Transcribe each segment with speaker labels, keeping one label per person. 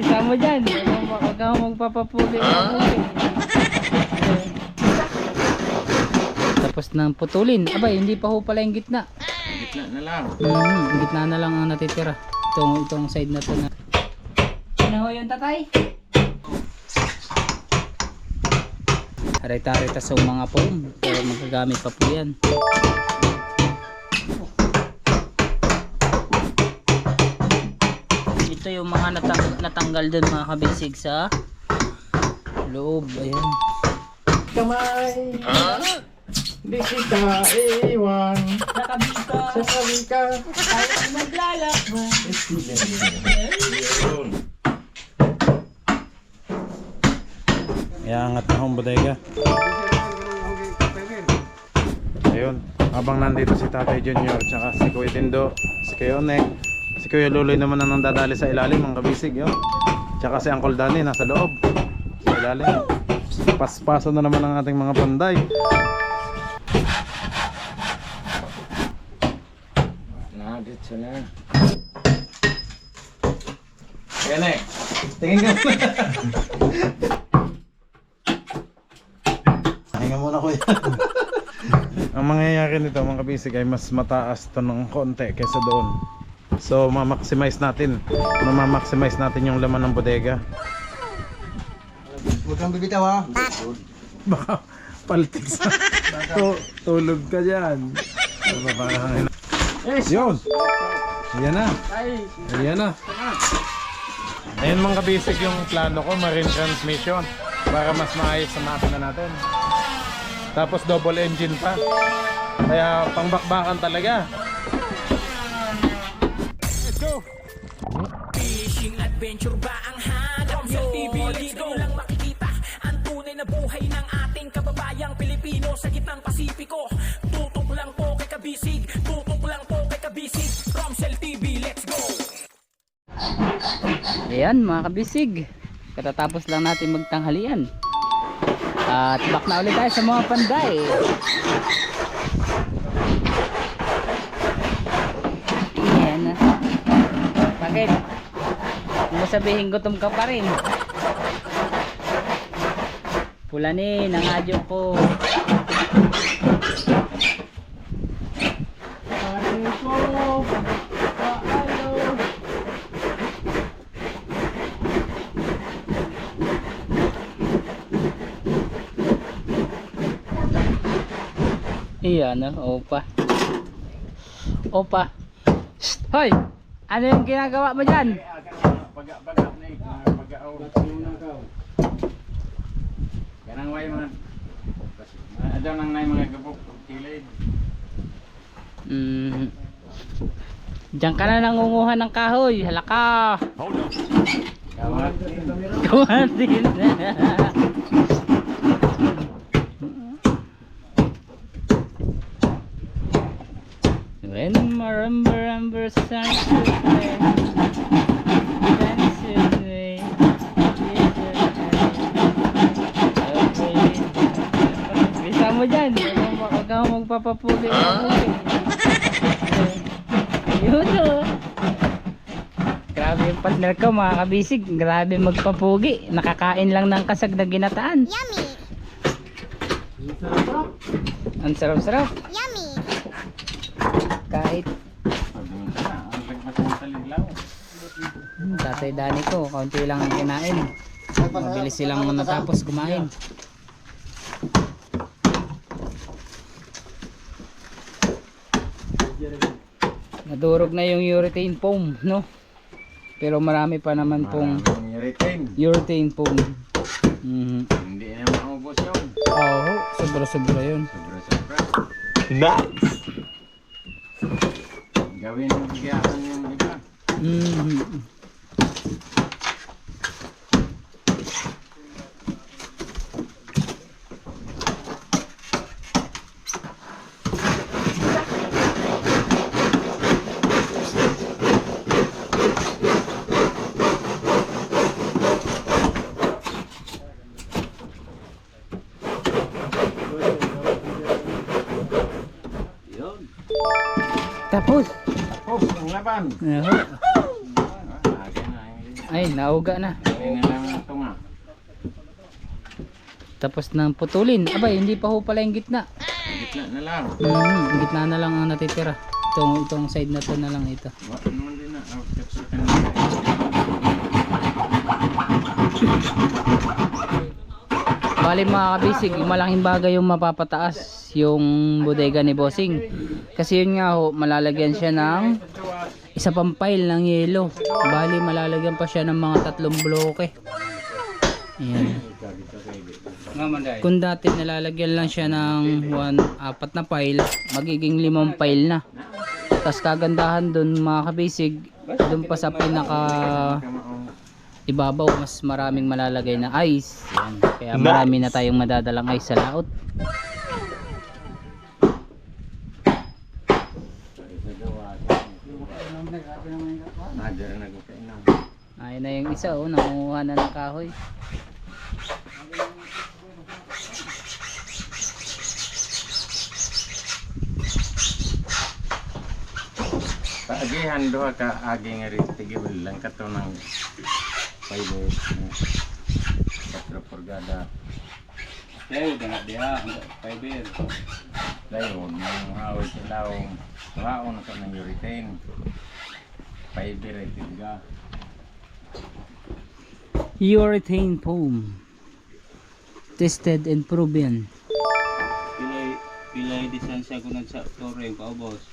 Speaker 1: Isa mo dyan. Huwag ka magpapapuli. Tapos nang putulin. Abay, hindi pa ho pala yung gitna.
Speaker 2: Gitna na lang.
Speaker 1: Gitna na lang ang natitira. Itong side na to na. Ano ho yung tatay? Arita-arita sa mga foam. Pero magagamit pa po yan. Ito yung mga natanggal dun mga kabisig sa loob. Ayan.
Speaker 2: Kamay. Di kita iwan.
Speaker 1: Nakabika.
Speaker 2: Sasabika.
Speaker 1: Tayo maglalakbay.
Speaker 2: Iangat na akong bodega. Ayun, habang nandito si Tatay Junior tsaka si Kuya Tindo, si Kuya Onek, si Kuya Luloy naman ang dadali sa ilalim mga kabisig yun. Tsaka si Uncle Danny nasa loob sa ilalim. Paspaso na naman ang ating mga panday. Dito na. Onek, tingin ka muna. Tingin muna kuya. Ang mangyayari nito mga kabisig ay mas mataas to ng konti kaysa doon. So ma-maximize natin yung laman ng bodega.
Speaker 3: Huwag kang bibitaw ha.
Speaker 2: Baka paltik sa tulog ka dyan. Yun. Yan na. Yan na. Ayun mga kabisig yung plano ko, marine transmission para mas maayos sa makina natin. Tapos double engine pa. Kaya pangbakbakan talaga. Let's go!
Speaker 4: Fishing adventure ba ang hanap nyo? Dito lang makikita ang tunay na buhay ng ating kababayang Pilipino sa gitnang Pasipiko. Tutok lang po kay Kabisig, tutok lang po kay Kabisig. Romsel TV, let's go!
Speaker 1: Ayan mga kabisig. Katatapos lang natin magtanghalian. At back na ulit tayo sa mga panday. Ayan na. Bakit? Hindi mo sabihin gutom ka pa rin. Pulanin ang adyo ko. Iyan, opa. Opa. Shh, hoy! Ano yung ginagawa mo dyan?
Speaker 2: Baga-baga na pag-aaw. Ganang way mgaadaw nang nay mga gabok kilid.
Speaker 1: Diyan ka na nangunguha ng kahoy. Halaka.
Speaker 2: Kawat.
Speaker 1: Kumatin. When maramber sunshine, bisa mo dyan. Huwag ka magpapapuli. Yun o. Grabe yung partner ko mga kabisig. Grabe magpapugi. Nakakain lang ng kasag na ginataan.
Speaker 5: Yummy!
Speaker 1: Ang sarap-sarap.
Speaker 5: Yummy!
Speaker 1: Kahit
Speaker 2: Ang
Speaker 1: Tatay Dani ko, kaunti lang ang kinain. Mabilis silang natapos kumain. Nadurog na yung urethane foam, no? Pero marami pa naman pong urethane foam.
Speaker 2: Hindi na maubos yun.
Speaker 1: Oo, sobra-sobra yun.
Speaker 2: Sobra-sobra. Nice! Gawin mo bigahan yung iba.
Speaker 1: Tapos.
Speaker 2: Tapos ang laban.
Speaker 1: Ayan. Ay, nauga na.
Speaker 2: Ayun na lang ito nga.
Speaker 1: Tapos nang putulin. Abay, hindi pa ho pala yung gitna.
Speaker 2: Gitna na lang.
Speaker 1: Yung gitna na lang ang natitira. Itong side na to na lang ito.
Speaker 2: Wala naman din na.
Speaker 1: Bali mga kabisig, malaking bagay yung mapapataas yung bodega ni Bossing. Kasi yun nga ho, malalagyan siya ng isa pang pile ng yelo. Bali malalagyan pa siya ng mga 3 bloke. Ayan. Kung dati nalalagyan lang siya ng 4 na pile, magiging 5 pile na. Tapos kagandahan dun mga kabisig, dun pa sa pinaka ibabaw mas maraming malalagay na ice. Yan. Kaya marami na tayong madadalang ice sa laot. Ayun na yung isa oh, nangunguha na ng kahoy.
Speaker 2: Paagihan doha ka agi nga rin tigibol lang kato ng 4 purgada.
Speaker 3: Dayo na diha, fiber.
Speaker 2: Dayon, yung away silaw, waon na ng urethane. 5 ay tiga.
Speaker 1: Urethane foam. Tested and proven.
Speaker 3: Pilay distansya ko na sa tore pa boss.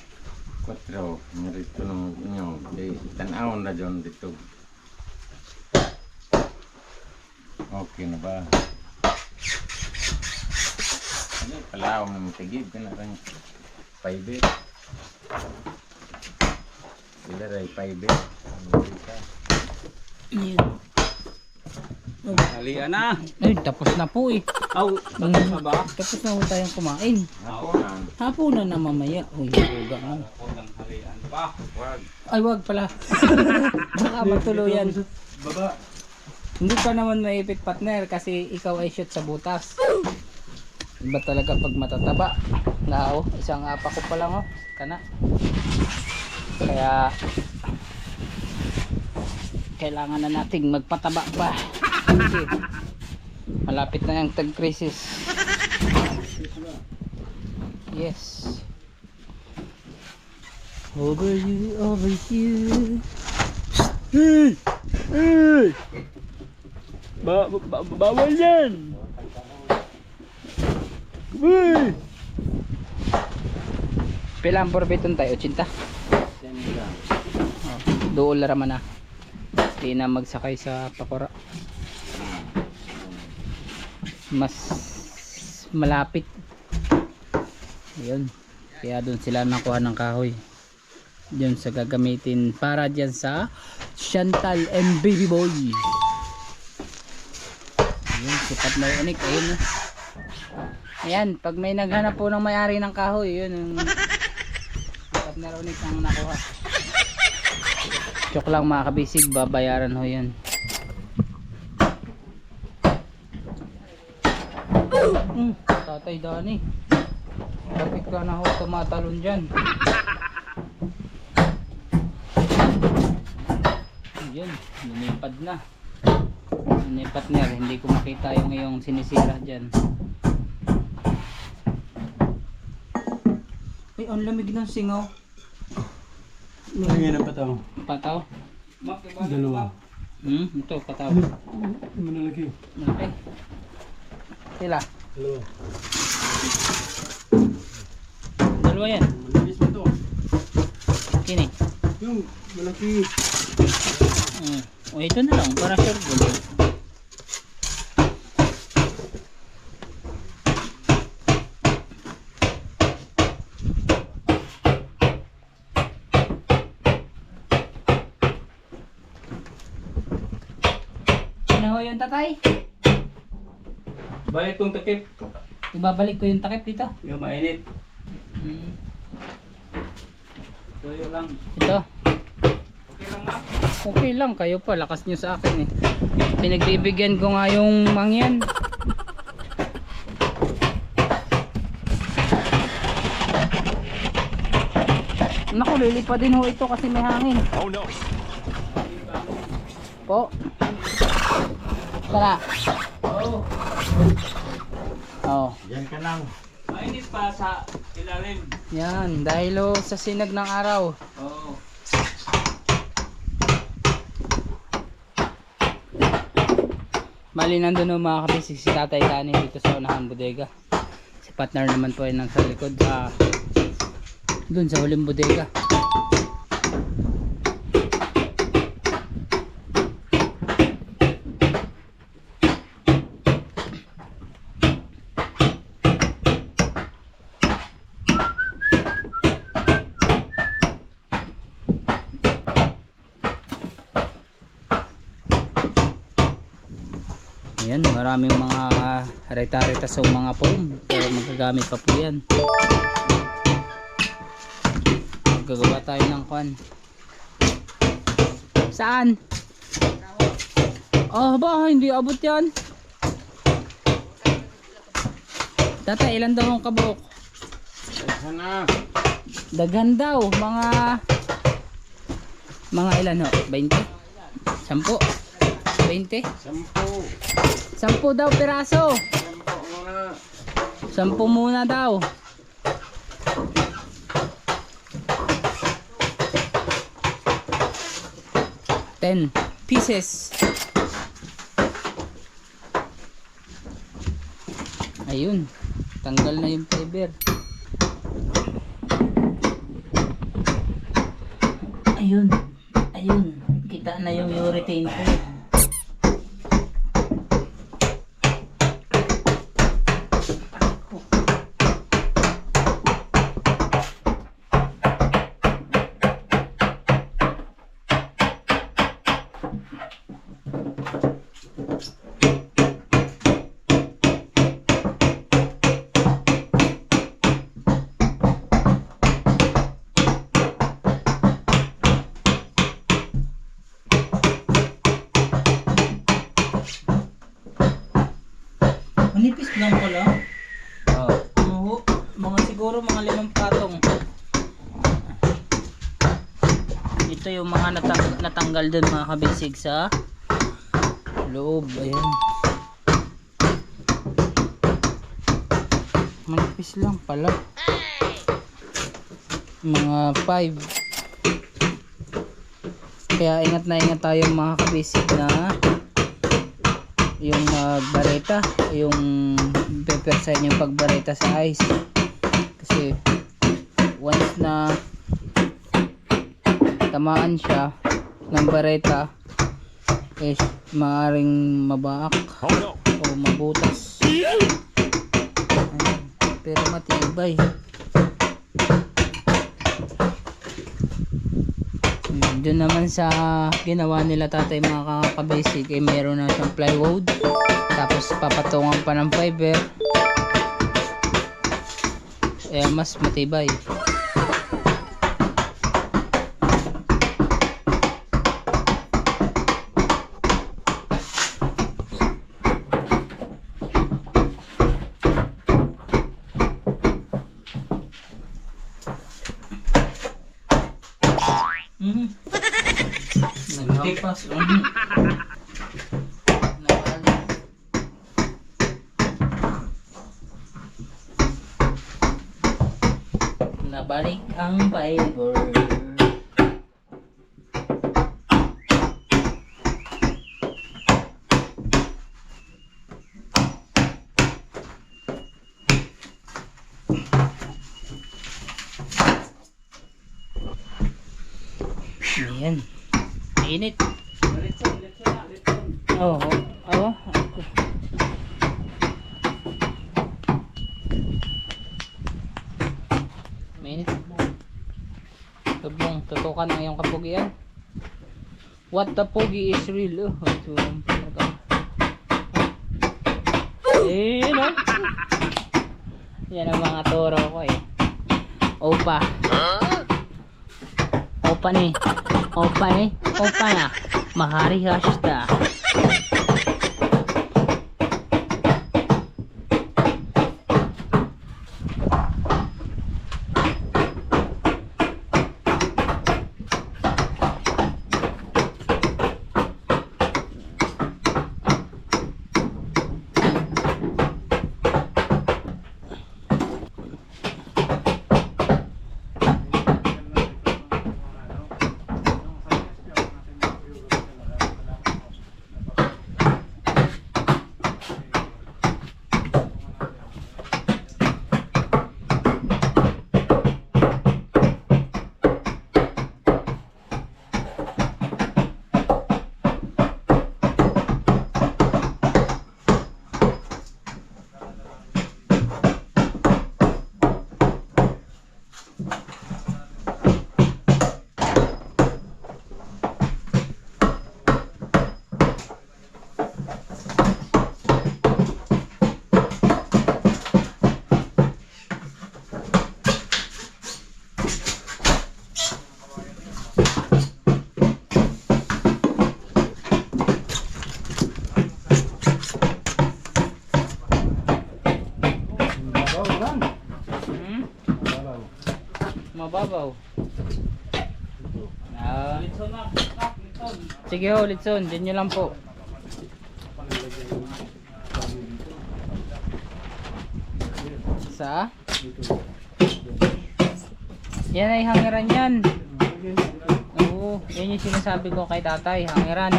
Speaker 2: 4 narito ng inyo. Di tan-awon na dyan dito. Okay na ba? Ano, palaw na matigib ka na rin. 5 sila rin 5
Speaker 1: Yan.
Speaker 3: Halian na.
Speaker 1: Ay, tapos na po eh.
Speaker 3: Aw, tapos na ba?
Speaker 1: Tapos na po tayong kumain.
Speaker 2: Haponan.
Speaker 1: Hapunan na mamaya. Uy, uga na.
Speaker 3: Unang halian pa.
Speaker 2: Wag.
Speaker 1: Ay, wag pala. Baka matuluyan.
Speaker 3: Baba.
Speaker 1: Hindi pa naman maipit partner kasi ikaw ay shoot sa butas. Iba talaga pag matataba. Nao, isang apa ko pa lang oh. Kana. Kaya kailangan na nating magpataba pa. Kasi malapit na yung tag-crisis. Yes. Over you, over you. Hey! Hey! Bawal yan! Uy! Pilang porbeton tayo, 80? Doon laraman na. Hindi na magsakay sa pakura. Mas malapit. Ayun. Kaya doon sila nakuha ng kahoy. Diyan sa gagamitin para dyan sa Chantal and Baby Boy. Ayun, sipat na unik. Ayun. Ayan, pag may naghanap po ng may-ari ng kahoy, yun yung sipat na unik ang nakuha. Joke lang mga kabisig, babayaran ho yan. Tatay Dani, bakit ka na ho tumatalon dyan? Ayan, lumipad na. Ano yung partner, hindi ko makita yung iyong sinisira dyan. Ay, ang lamig ng singaw.
Speaker 3: Ngayon ang pataw.
Speaker 1: Pataw?
Speaker 3: Dalawa.
Speaker 1: Ito, pataw.
Speaker 3: Manalaki.
Speaker 1: Okay. Sila?
Speaker 3: Dalawa.
Speaker 1: Dalawa yan.
Speaker 3: Malinis mo to.
Speaker 1: Kini.
Speaker 3: Yung malaki.
Speaker 1: O ito na lang, para sure good. Ano ho yung tatay?
Speaker 3: Balik kong takip.
Speaker 1: Ibabalik ko yung takip dito.
Speaker 3: Yung mainit.
Speaker 1: Tuyo lang. Ito. Okay lang, kayo pa, lakas nyo sa akin eh. Pinagbibigyan ko nga yung mangyan. Naku, lilipad din ho ito kasi may hangin.
Speaker 4: Oh no.
Speaker 1: Po. Tara. Oh.
Speaker 2: Yan ka lang.
Speaker 3: Mainit pa sa ilalim.
Speaker 1: Yan, dahil sa sinag ng araw.
Speaker 3: Oo.
Speaker 1: Mali nandun o mga kabisig si Tatay Kani dito sa unahan bodega. Si partner naman po ay nasa likod. Dun sa huling bodega. Ayan, maraming mga reta-reta sa mga foam, pero magagamit pa po yan. Gagawa tayo ng kwan. Saan? Oh ba, hindi abot yan. Tata, ilan daw ang kabok?
Speaker 2: Sana.
Speaker 1: Daghan daw, mga ilan ho? 20? 10? 20? 10 daw piraso. 10 muna daw. $10 pieces. Ayun, tanggal na yung fiber. Ayun, kita na yung urethane ko. Manipis lang pala. Oo. Mga siguro mga 5 patong. Ito yung mga natanggal dun mga kabisig sa loob. Ayan. Manipis lang pala. Mga 5. Kaya ingat na ingat tayo mga kabisig na yung bareta, yung pepersahin yung pagbareta sa ice, kasi once na tamaan siya ng bareta is maaaring mabaak o mabutas. Ayan. Pero matibay. Doon naman sa ginawa nila tatay mga kabasic, eh meron na siyang plywood, tapos papatungan pa ng fiber, eh mas matibay. Nagtipas. Nabalik ang fiber. Ayan. Init. Oo. Oo. Mainit. Tublong, tutukan ang iyong kapugian. What the pogi is real. Eh, no? Yan ang mga toro ko eh. Opa. Opa ni. Opa ni. Opa na. Mahari hashita. Sige ho, Litson, dyan nyo lang po. Sa? Yan ay hangiran yan. Oo, yan yung sinasabi ko kay tatay, hangiran.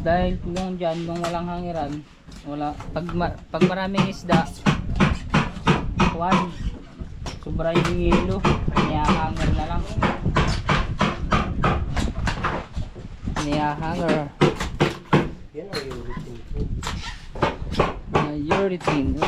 Speaker 1: Dahil kung dyan, kung walang hangiran, wala, pag maraming isda, sobra yung yelo, niyahangir na lang. Niyahangir. Urethane mo.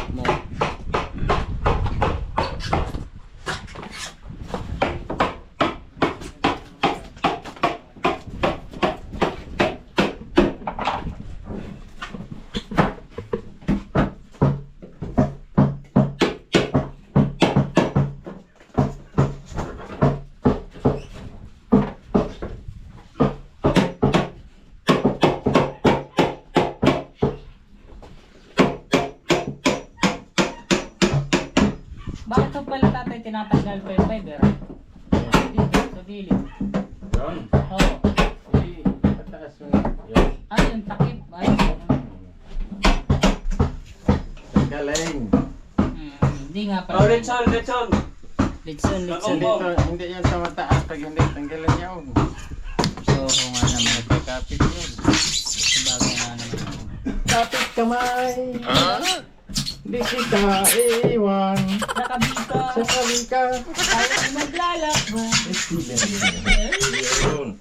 Speaker 1: Bakit ito pala tatay tinatanggal pa yung fiber? Dito, sa gilid.
Speaker 2: Yun.
Speaker 1: Oo.
Speaker 2: Pataas mo yun.
Speaker 1: Ah, yung takip. Ay,
Speaker 2: Galing.
Speaker 1: hindi nga pala.
Speaker 3: Oh, Litson, Litson.
Speaker 1: Litson, Litson.
Speaker 2: Hindi yan sa mataas. Pag hindi, tanggalan niya yun.
Speaker 1: So, oo nga naman.
Speaker 2: Kapit yun.
Speaker 1: Sabagay nga naman.
Speaker 2: Kapit kamay. Di kita iiwan.
Speaker 1: Nakabika.
Speaker 2: Sa salika.
Speaker 1: Ayaw maglalakbay.
Speaker 2: Yun.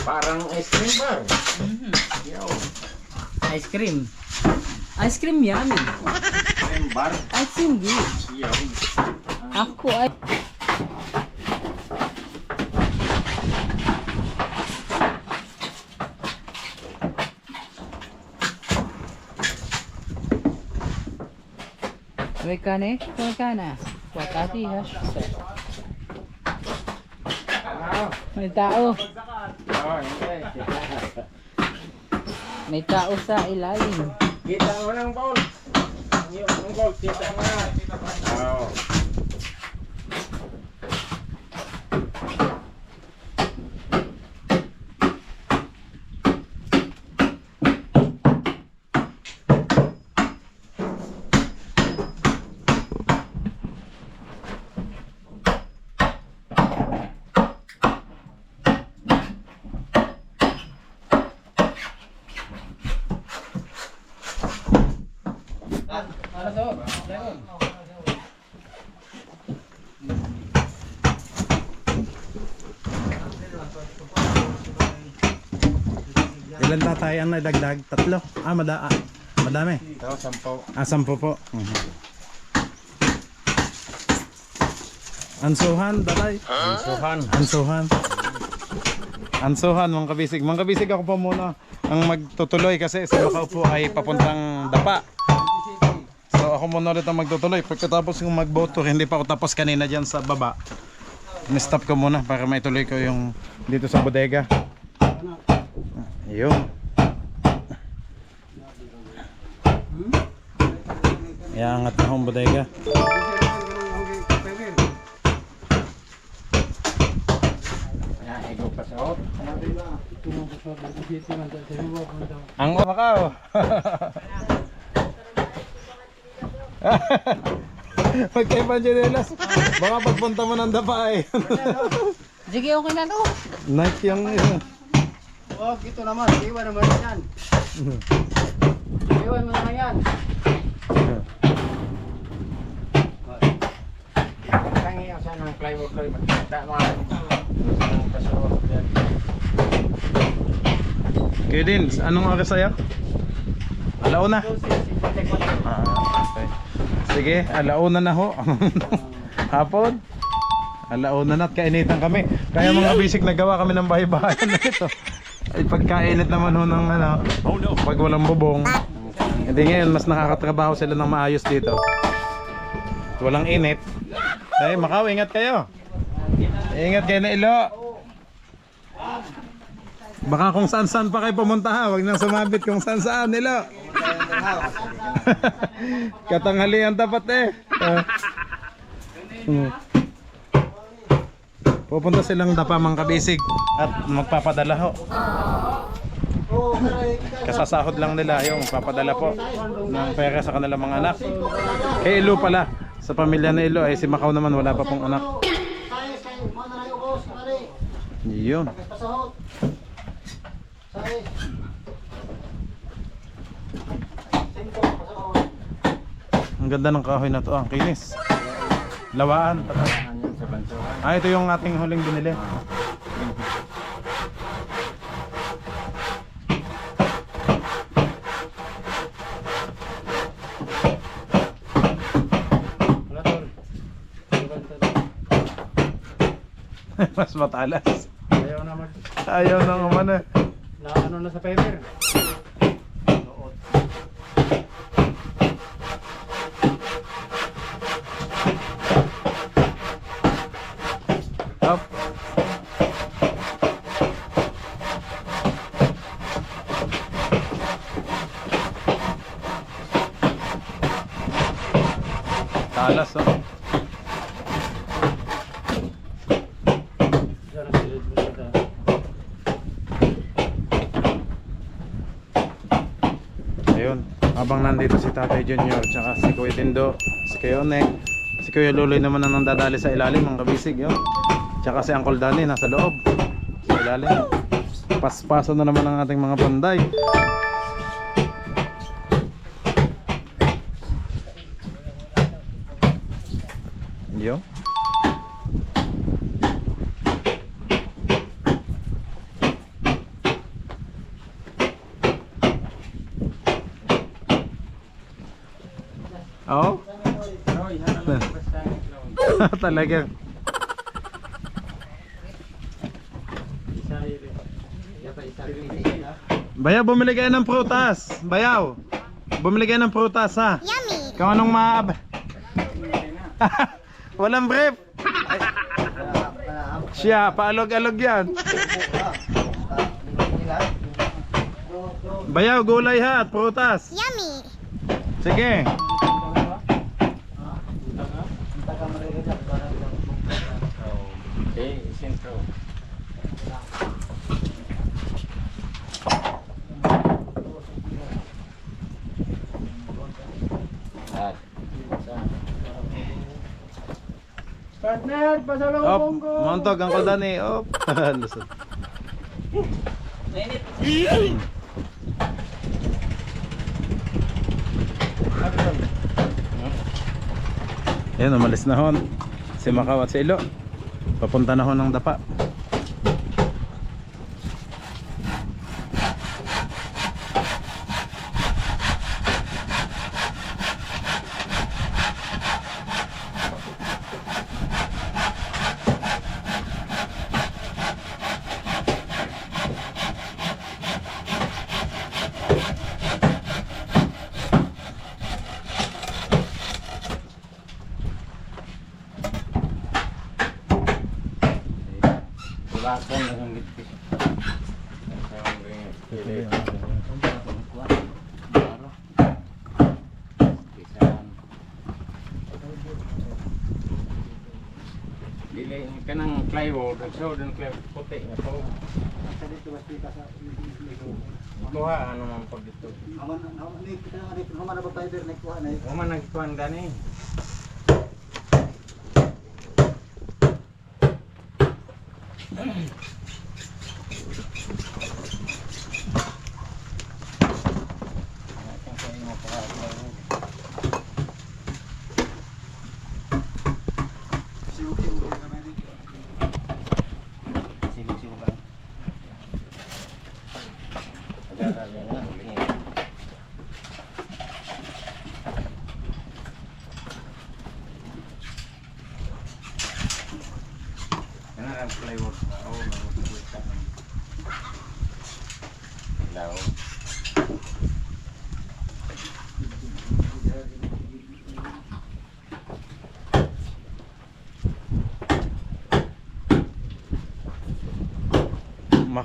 Speaker 2: Parang ice cream bar. Yun.
Speaker 1: Ice cream. Ice cream yan.
Speaker 2: Cream bar.
Speaker 1: Ice cream good.
Speaker 2: Yun.
Speaker 1: Ako ay... Wekane, wakati hash. May tao.
Speaker 2: Oh, hindi.
Speaker 1: May tao sa ilalim.
Speaker 2: Kita mo ng ball. Yung ball, kita mo na. Oh.
Speaker 5: Ilan tatay ang nadagdag? Tatlo? Madami.
Speaker 2: Ito, 10.
Speaker 5: 10 po. Ansuhan, tatay.
Speaker 2: Suhan.
Speaker 5: Ansuhan, mga kabisig. Mga kabisig, ako pa muna ang magtutuloy kasi si Bakaw po ay papuntang Dapa. So ako muna ulit ang magtutuloy. Pagkatapos yung magboto, hindi pa ako tapos kanina dyan sa baba. Ni-stop ko muna para maituloy ko yung dito sa bodega. Yun. Iangat na akong bodega. Ang Bakaw. Magkaiba dyan, baka pagpunta mo ng Dapa eh.
Speaker 1: Sige, okay na to.
Speaker 5: Night yung
Speaker 3: Oh, ito naman. Iwan naman yan. Iwan mo naman yan.
Speaker 2: Tangi ako sa ng plywood. Tama.
Speaker 5: Kayo din, anong oras sa'yo? Alauna? Okay. Sige, alauna na ho. Hapon? Alauna na at kainitan kami. Kaya mga bisik nagawa kami ng bahay-bahayan na ito. Ay pagkainit naman ho ng pag walang bubong. Hindi ngayon, mas nakakatrabaho sila ng maayos dito. Walang init. Ay, Macau, ingat kayo. Ingat kayo na ilo. Baka kung saan-saan pa kayo pumunta ha. Huwag nang sumabit kung saan-saan ilo. Katanghalian tapat eh. Pupunta silang Dapa mga kabisig at magpapadala ho. Kasasahod lang nila yung papadala po ng pera sa kanilang mga anak. Kay Ilo pala, sa pamilya na Ilo ay si Macau naman wala pa pong anak. Yun. Ang ganda ng kahoy na to, ang kinis. Lawaan. Ah, ito yung ating huling binili. Mas matalas.
Speaker 3: Ayaw naman.
Speaker 5: Ayaw na naman eh.
Speaker 3: Na ano na sa paper.
Speaker 5: Up. Talas oh. Ayun, habang nandito si Tatay Junior tsaka si Kuya Tindo, si Kuya Onek, si Kuya Luloy naman ang nandadali sa ilalim mga kabisig yun. Tsaka si Uncle Danny nasa loob sa ilalim. Paspaso na naman ang ating mga panday. Yo. Oh? Talaga. Bayaw, bumili kayo ng prutas. Bayaw, bumili kayo ng prutas ha. Yummy. Kung anong maab. Walang brief. Ay. Siya, paalog-alog yan. Bayaw, gulay ha at prutas. Yummy. Sige.
Speaker 2: Okay, sentro.
Speaker 3: Partner,
Speaker 5: Op,
Speaker 3: pasalubong ko.
Speaker 5: montog ang Danny. Op. Lusot. Ayan, umalis na hon si Macau at si Ilo. Papunta na hon ng Dapa.
Speaker 2: Bakon ang gitpis. Dili kanang plywood, so den plywood puti nga to. Kuha ano man pag dito.
Speaker 3: Haman na ba fiber na kuha na.
Speaker 2: Kuman nagkuhan gani. Ang plywood na oh nagugutan. Hello.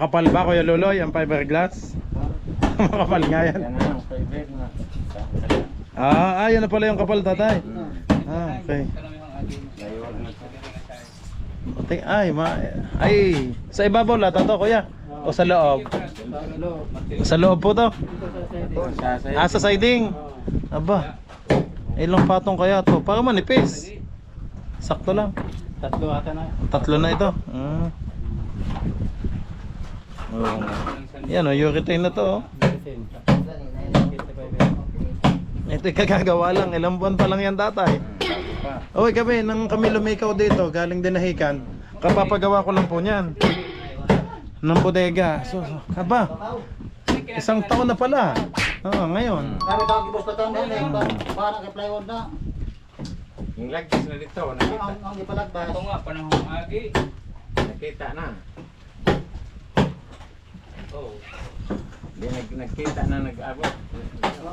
Speaker 5: Makapal ba Kuya Luloy ang fiberglass? Makapal nga yan.
Speaker 2: Yan ang favorite na.
Speaker 5: Yan na pala yung kapal tatay. Okay. Sa ibabaw lata to kuya? O sa loob? Sa loob po to? Sa siding? Aba, ilang patong kaya to? Para manipis. Sakto lang. Tatlo na ito. Yan o, urethane na to. Ito kagagawa lang, ilang buwan pa lang yan tatay. Okay kami, nang kami lumikaw dito, galing dinahikan, kapapagawa ko lang po niyan ng bodega. Aba, isang taon na pala. Ngayon.
Speaker 3: Kami daw gibos pa taon din parang kay plywood na.
Speaker 2: Yung lagkis na dito, nakita.
Speaker 3: Ang gipalagbas.
Speaker 1: Ito nga, panahong agi.
Speaker 2: Nakita na.
Speaker 1: Oh.
Speaker 2: Nagkita na nag-abot.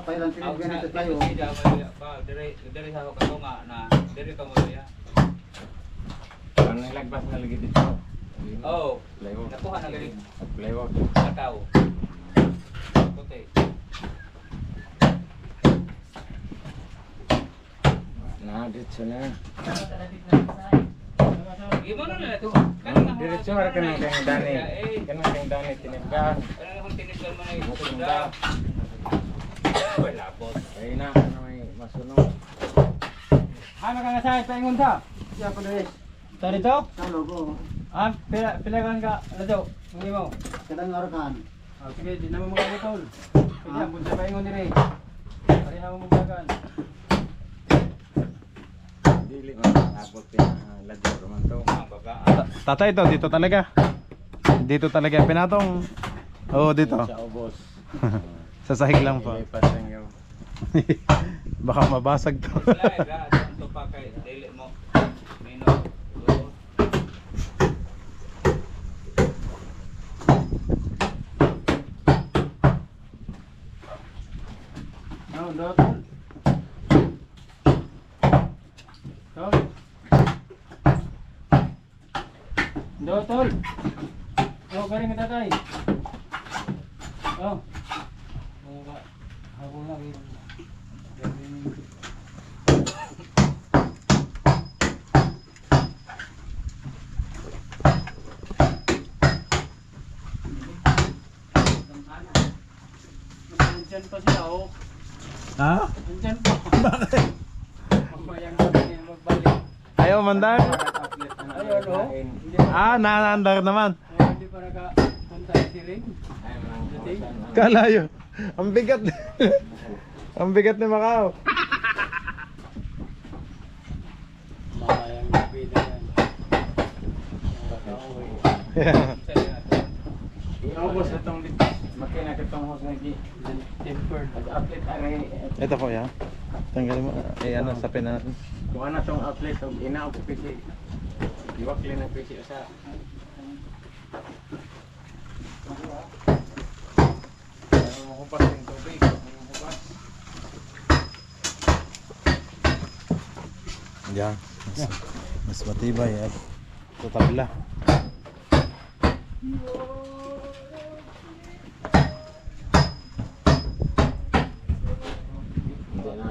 Speaker 3: Pailan tinig ganito plywood.
Speaker 1: Dari sa ako nga na dari ka mo ya.
Speaker 2: Ang nilagbas na lagi dito.
Speaker 1: Oh,
Speaker 2: Plywood.
Speaker 1: nakuha na galing
Speaker 2: Plywood.
Speaker 1: kakao. Puti.
Speaker 2: Dito na.
Speaker 1: Gimana na ito?
Speaker 2: Diretso ara ka ng kang dani. Kanang kang dani tinibgan.
Speaker 1: Ano kung tinisgan mo na ito? Wala po.
Speaker 2: Ay na, ano may masunog.
Speaker 6: Ano ka nga sa paingon sa?
Speaker 3: Siya pa dres.
Speaker 6: Tari to?
Speaker 3: Sa logo.
Speaker 6: Pilagan ka, Lajo, hindi mo.
Speaker 3: Kadang arakan.
Speaker 6: Sige, di naman magkakitol. Pwede ang punta paingon ni Ray. Tari naman magkagan.
Speaker 2: Dili man abot yan ladyo man to.
Speaker 5: Tatay ito, dito talaga. Dito talaga, pinatong. Dito.
Speaker 2: Sa ubos.
Speaker 5: Sa sahig lang po.
Speaker 2: Ilipat lang yung
Speaker 5: Baka mabasag to.
Speaker 1: Ito pa kay dili mo. Mino.
Speaker 6: Ano, dotol? Tol? Dotol? Galing ka tatay. Habol lang yun. Nandyan pa siya, oh.
Speaker 5: Ha?
Speaker 6: Nandyan pa. Bakit? Mamayang gabi niya magbalik.
Speaker 5: Ayaw mandar?
Speaker 6: Ayun, oh.
Speaker 5: Naandar naman.
Speaker 6: Hindi pa nakapunta si Ring.
Speaker 5: Kalayo. Ang bigat. Ang bigat ni Macau.
Speaker 6: Mamayang gabi na yan.
Speaker 2: iubos na tong dito. Makina kitong hos nga gi.
Speaker 6: Tempered.
Speaker 2: Outlet ari.
Speaker 5: Ito po ya. Tanggalin mo. Ano sa natin.
Speaker 2: Kung ano tong outlet og ina og PC. Iwak lang ng PC sa. Makupas yung tubig. Makupas.
Speaker 5: Yan. Mas matibay eh. Ito tabla.
Speaker 2: Hindi na.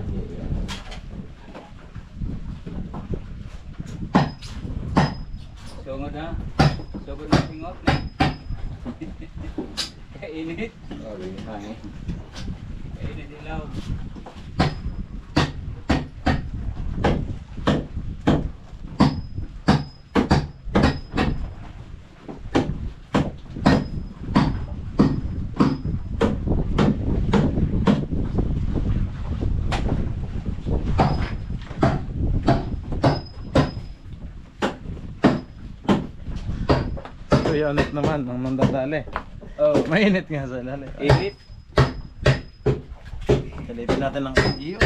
Speaker 1: Sungod na. Sugod na singot na. Kainit.
Speaker 2: Oh, hangin.
Speaker 1: Kainit ilaw.
Speaker 5: Kuya ulit naman ang nandadali.
Speaker 1: Oh,
Speaker 5: Mainit nga sa lali.
Speaker 1: init.
Speaker 5: Salipin natin ng iyo.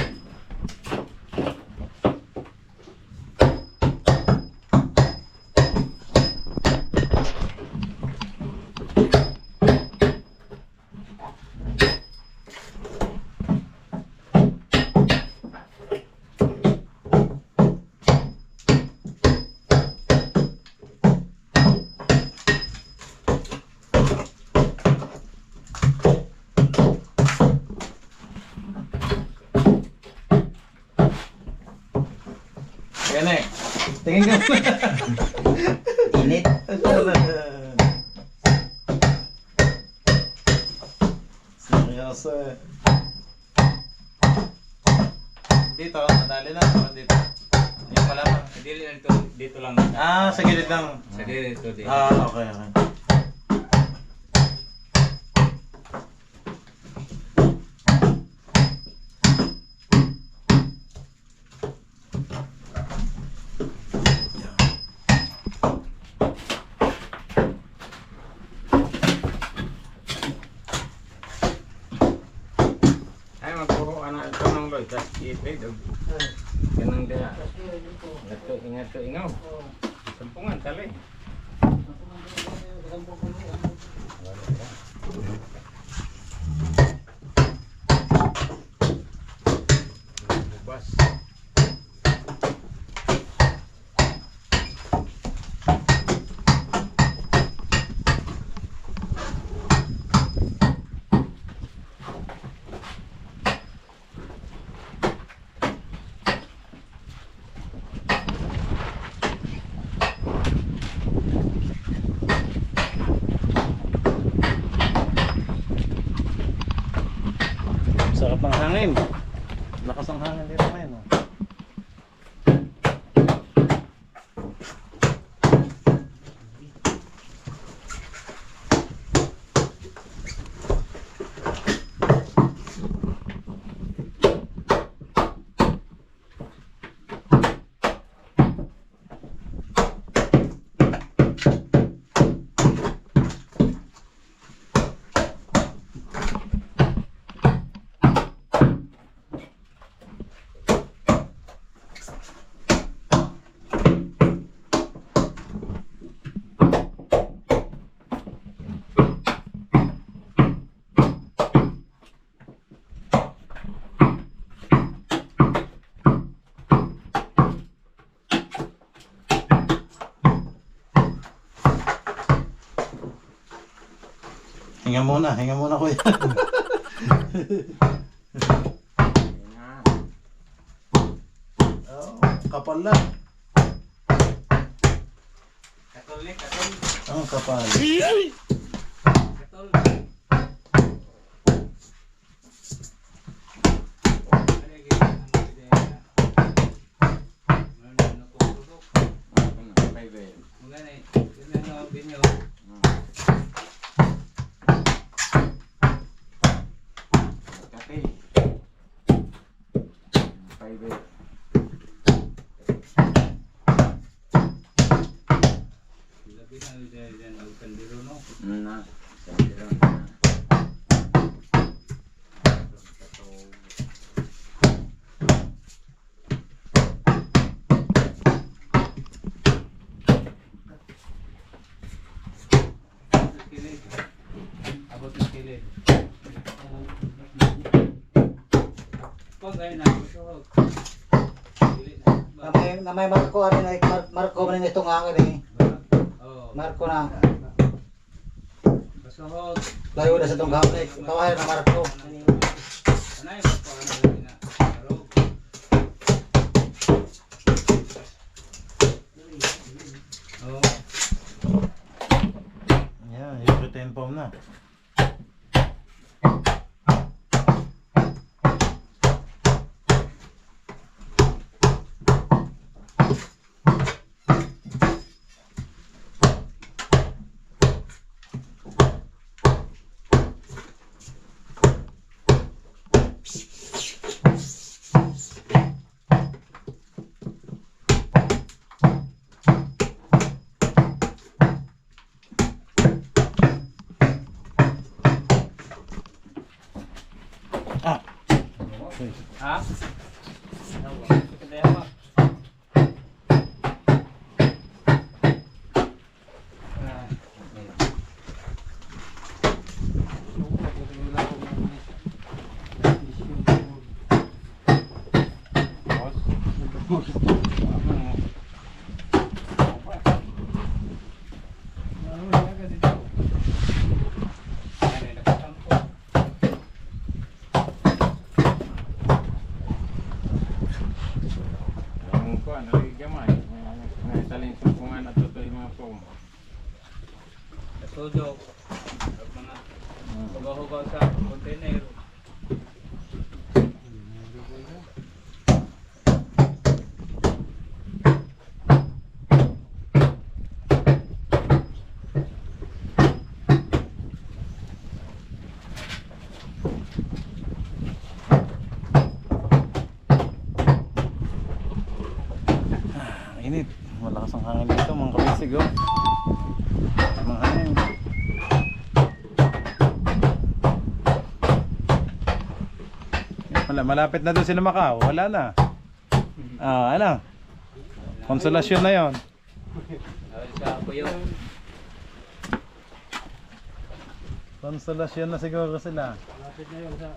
Speaker 5: Kene, tingin ka muna.
Speaker 3: Init.
Speaker 5: Seryoso eh. Dito, nadali na. Dito. Yung pala man.
Speaker 6: Dito lang.
Speaker 5: Ah, sa gilid lang.
Speaker 6: Sa dito.
Speaker 5: Ah, okay, okay.
Speaker 6: Ay, magpuro anak ito ng Lloyd. Tapos ipid. Ganang dia. Ingat to, ingaw. Sampungan, tali. Bubas.
Speaker 5: Sarap ng hangin. Lakas ng hangin dito ngayon. Oh. Hinga muna kuya. Oh, kapal lang. Oh, kapal.
Speaker 3: Namay Marco ano na Marco man itong akin eh. Marco na. Layo na sa itong haplik. Kawayan na Marco.
Speaker 5: Yeah, yung retain foam na.
Speaker 6: Ha? kuan, lagi gamay. Talin sumpungan at tutoy mga pong.
Speaker 1: Sudok. Mga hugaw-hugaw sa container.
Speaker 5: Init. Malakas ang hangin dito mga kabisig oh. Mga hangin. Malapit na doon sila Macau. Wala na. Ano? Konsolasyon na yon. Konsolasyon na siguro sila.
Speaker 3: Malapit na yun sa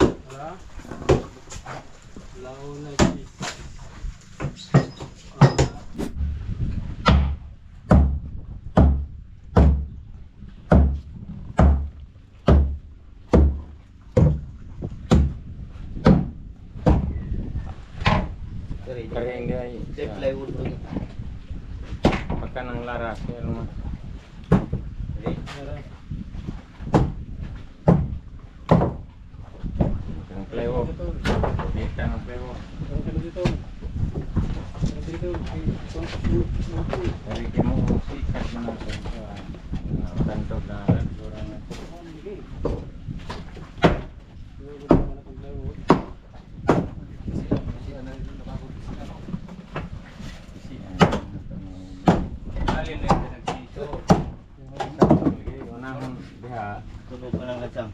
Speaker 3: wala? Launa is
Speaker 6: Kaya hindi ay
Speaker 3: plywood.
Speaker 6: pagka ng laras. Pero mga ng plywood. Kita ng plywood. Dari mo sikat na natin. Tantog na restaurant na.
Speaker 3: Tunog pa lang natsang.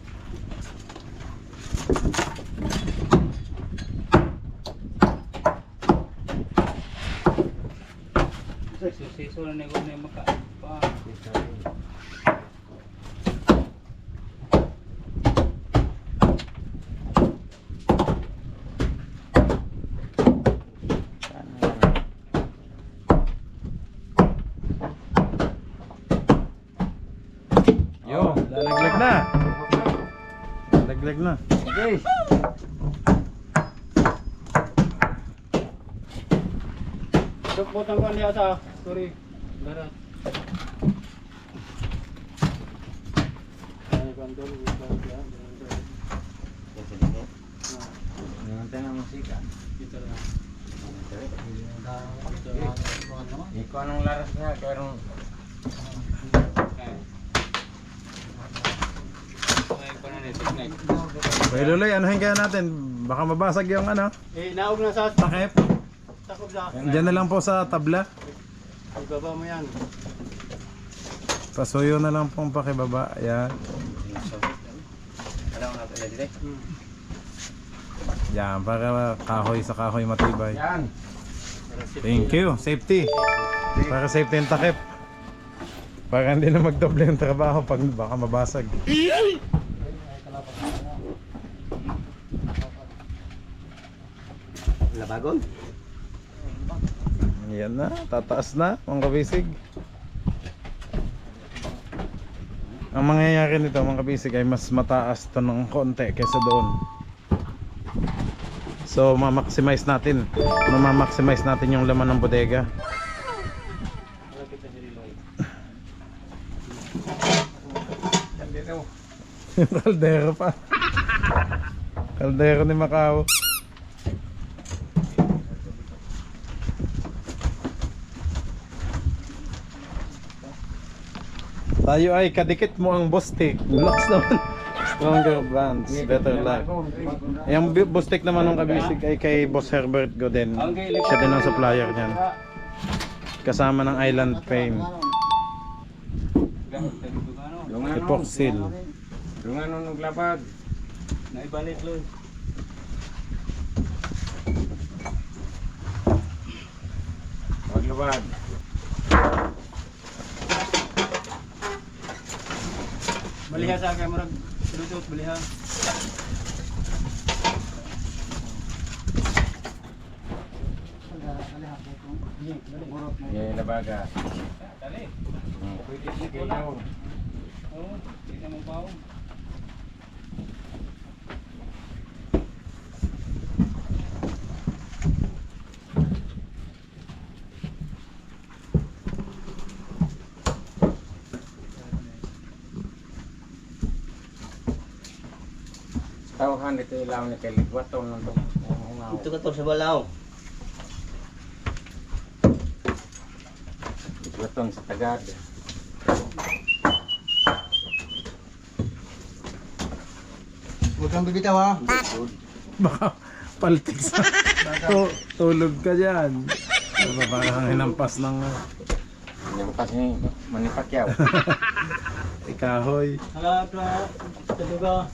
Speaker 1: Susiso na nego na maka.
Speaker 5: Yo, lalaglag na. Lalaglag na.
Speaker 3: Okay. Butang ko niya sa sorry. Darat. Ay bandol
Speaker 6: Nanti na musika.
Speaker 3: Dito na.
Speaker 6: Ikaw anong laras niya? Kaya
Speaker 5: Well, Luloy, anuhin kaya natin? Baka mabasag yung ano,
Speaker 3: Naog na sa
Speaker 5: takip.
Speaker 3: takop sa.
Speaker 5: Diyan na lang po sa tabla.
Speaker 3: Ibaba mo yan.
Speaker 5: Pasuyo na lang pong pakibaba. Ayan. Yan, para kahoy sa kahoy matibay.
Speaker 6: yan.
Speaker 5: Thank you. Safety. Para safety yung takip. Para hindi na magdoble yung trabaho pag baka mabasag.
Speaker 3: Labagon?
Speaker 5: Yan na, tataas na mga kabisig. Ang mangyayari nito mga kabisig ay mas mataas to ng konti kaysa doon. So ma-maximize natin yung laman ng bodega. Kaldero pa. Kaldero ni Macau. Tayo ay kadikit mo ang Bostik. Relax naman. Stronger brands, better life. Yung Bostik naman ng kabisig ay kay Boss Herbert Godin. Siya din ang supplier niyan. Kasama ng Island Fame. Epoxyl.
Speaker 6: Yung ano naglapad.
Speaker 3: Naibalik lo.
Speaker 6: Maglapad.
Speaker 3: Baliha sa akin murag Bluetooth baliha.
Speaker 6: Yan labaga.
Speaker 1: Dali.
Speaker 6: Pwede sige yun.
Speaker 1: Oh, di na mo pao.
Speaker 6: Ilawhan ito ilaw ni kay Ligwaton nung ungaw.
Speaker 3: Ito ka to sa balaw.
Speaker 6: Ligwaton sa Tagad.
Speaker 3: Huwag kang bibitaw ha.
Speaker 5: Baka paltik sa tulog ka dyan. Diba, parang hinampas ng
Speaker 6: Yung kasi manipakyaw.
Speaker 5: ikahoy.
Speaker 3: Hala, tabi ba?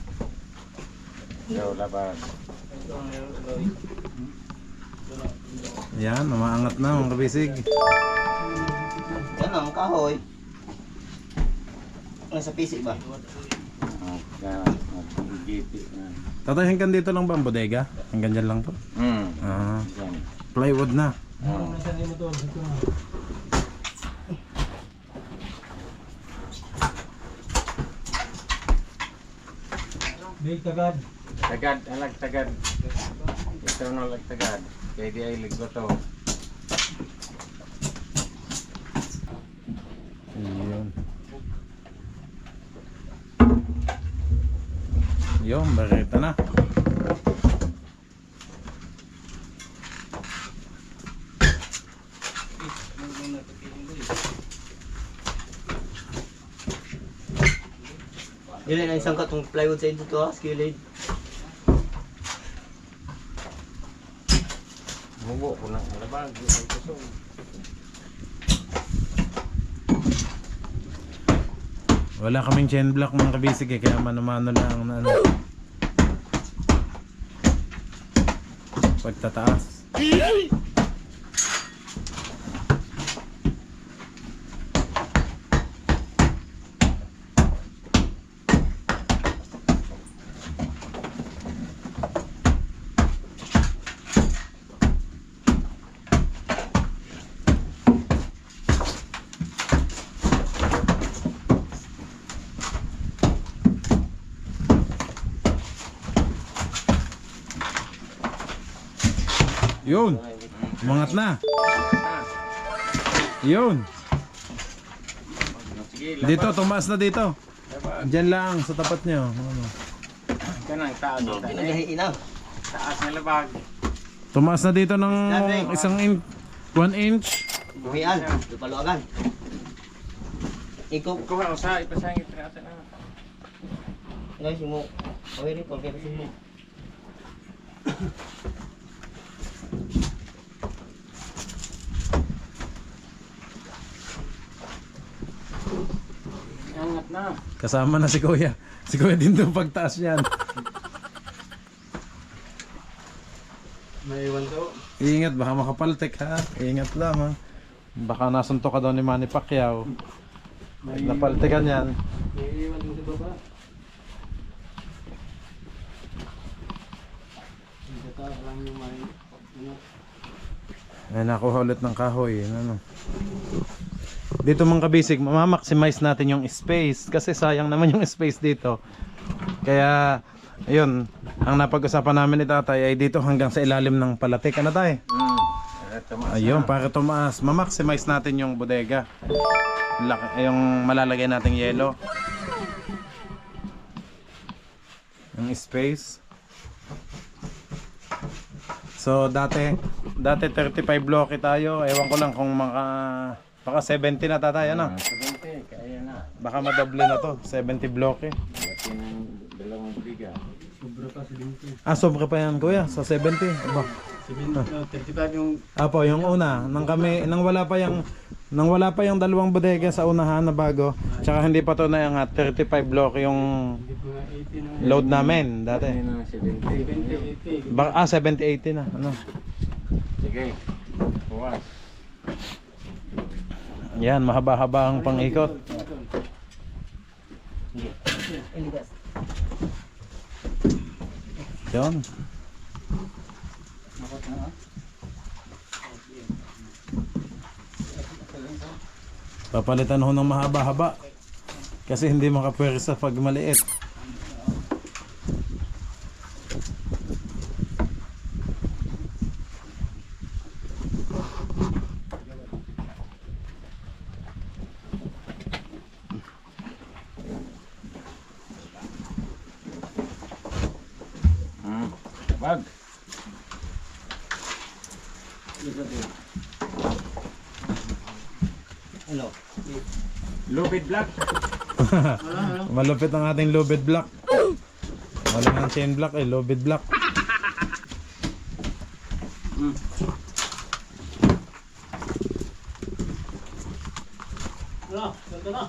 Speaker 6: Daw labas.
Speaker 5: Yan, umaangat na mga kabisig.
Speaker 3: Yan ang kahoy. Nasa pisik ba?
Speaker 6: Gipit na.
Speaker 5: Tatay, hanggang dito lang ba ang bodega? Hanggang dyan lang po? Ah,
Speaker 6: Yan.
Speaker 5: plywood na.
Speaker 6: Tagad, alag tagad. Ito na alag tagad. Kaya di ay Ligwaton.
Speaker 5: Yun. Yun, barita na.
Speaker 3: Yun ang isang katong plywood sa ito to ha, skilled.
Speaker 6: Mubo ko na alabag.
Speaker 5: Wala kaming chain block mga kabisig kaya mano-mano lang na ano. Pagtataas. Yun. Umangat na. Yun.
Speaker 6: Sige,
Speaker 5: Dito, tumaas na dito. Diyan lang, sa tapat nyo. Ano.
Speaker 6: Kanang taas.
Speaker 3: Pinagahiinang.
Speaker 6: Taas na labag.
Speaker 5: Tumaas na dito ng 1 inch.
Speaker 3: Buhian. Lupaluagan. Ikaw.
Speaker 6: Kuha usa ipasangit ra ata na.
Speaker 3: Guys, mo. Okay rin, okay rin mo.
Speaker 6: Angat na.
Speaker 5: Kasama na si Kuya. Si Kuya din doon pagtaas yan.
Speaker 3: May iwan to.
Speaker 5: Iingat, baka makapaltek ha. Iingat lang ha. Baka nasuntok ka daw ni Manny Pacquiao. Napaltekan yan.
Speaker 3: May iwan mo sa baba. Ito lang yung may ano.
Speaker 5: Ay, nakuha ulit ng kahoy. Ano. Dito mga kabisig, mamaximize natin yung space. Kasi sayang naman yung space dito. Kaya, ayun. Ang napag-usapan namin ni tatay ay dito hanggang sa ilalim ng palatik. Ano tayo? Ayun, para tumaas. Mamaximize natin yung bodega. Yung malalagay nating yelo. Yung space. So dati 35 block tayo. Ewan ko lang kung baka 70 na tatay ano.
Speaker 6: 70 kaya na.
Speaker 5: Baka madoble na to, 70 block eh.
Speaker 6: Laki ng dalawang biga.
Speaker 5: Sobra pa yan kuya, sa 70. Aba.
Speaker 3: 35 yung
Speaker 5: Apo, yung una, nang wala pa yung dalawang bodega sa unahan na bago. Tsaka hindi pa to na yung 35 block yung load namin dati.
Speaker 6: Ano na 70.
Speaker 5: 70-80 na. Ano?
Speaker 6: Sige. Buwas.
Speaker 5: Yan, mahaba-haba ang pang-ikot. Yan. Papalitan ho ng mahaba-haba. Kasi hindi makapwersa pag maliit.
Speaker 3: Ano?
Speaker 6: Lubid black.
Speaker 5: Malupit ang ating lubid block. Wala ng chain block eh, lubid block.
Speaker 3: Ano? Ganito na.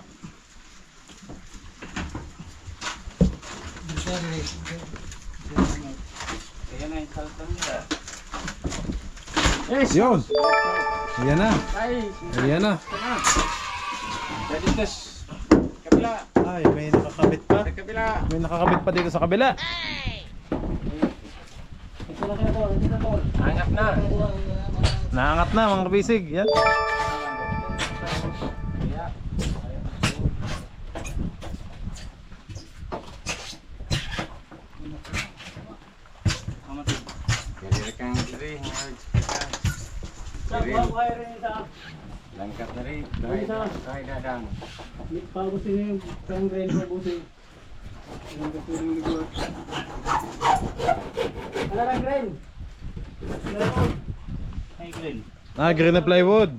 Speaker 5: Yun! Ayan na. Ayan na.
Speaker 6: Kabila.
Speaker 5: Ay, may nakakabit pa.
Speaker 6: Kabila.
Speaker 5: May nakakabit pa dito sa kabila.
Speaker 6: Hangat na.
Speaker 5: Naangat na mga kabisig. Yan.
Speaker 6: Diri kang diri. Langkat na rin. Kaya dadang.
Speaker 5: Ah, green na plywood.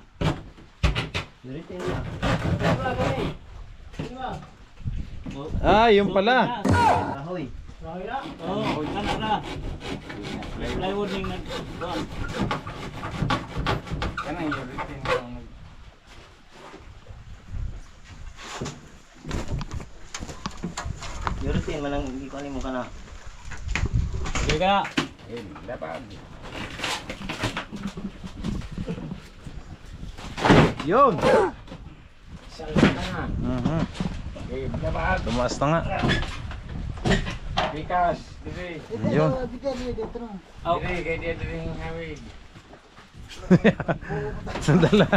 Speaker 5: Ah, yung pala.
Speaker 3: Kahoy.
Speaker 6: Kanang yung routine mo.
Speaker 3: Yuritin man ang hindi ko alim mo ka na.
Speaker 6: Dapat.
Speaker 5: Yun.
Speaker 6: Salta na. Dapat.
Speaker 5: Tumaas na nga.
Speaker 6: Bikas. Diri.
Speaker 5: Yun.
Speaker 6: Diri. Kaya dia diri yung hawig.
Speaker 5: Sandala.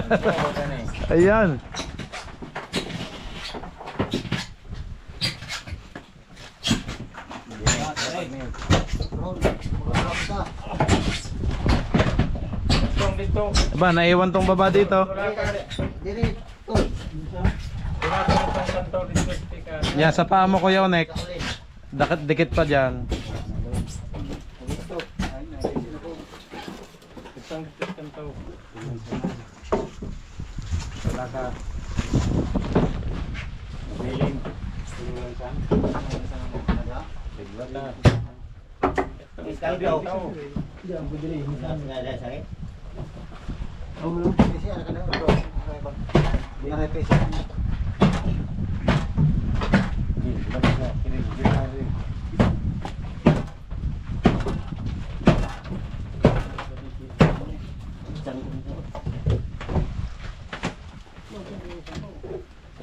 Speaker 5: Ayan.
Speaker 6: Dito.
Speaker 5: Aba, naiwan tong baba dito.
Speaker 3: Diri.
Speaker 5: Yan, sa paa mo Kuya Onek. Dikit pa dyan.
Speaker 6: Wala ka. Biling. Biglata.
Speaker 3: Iskal daw. Kasi ano ka na? Mga pesa.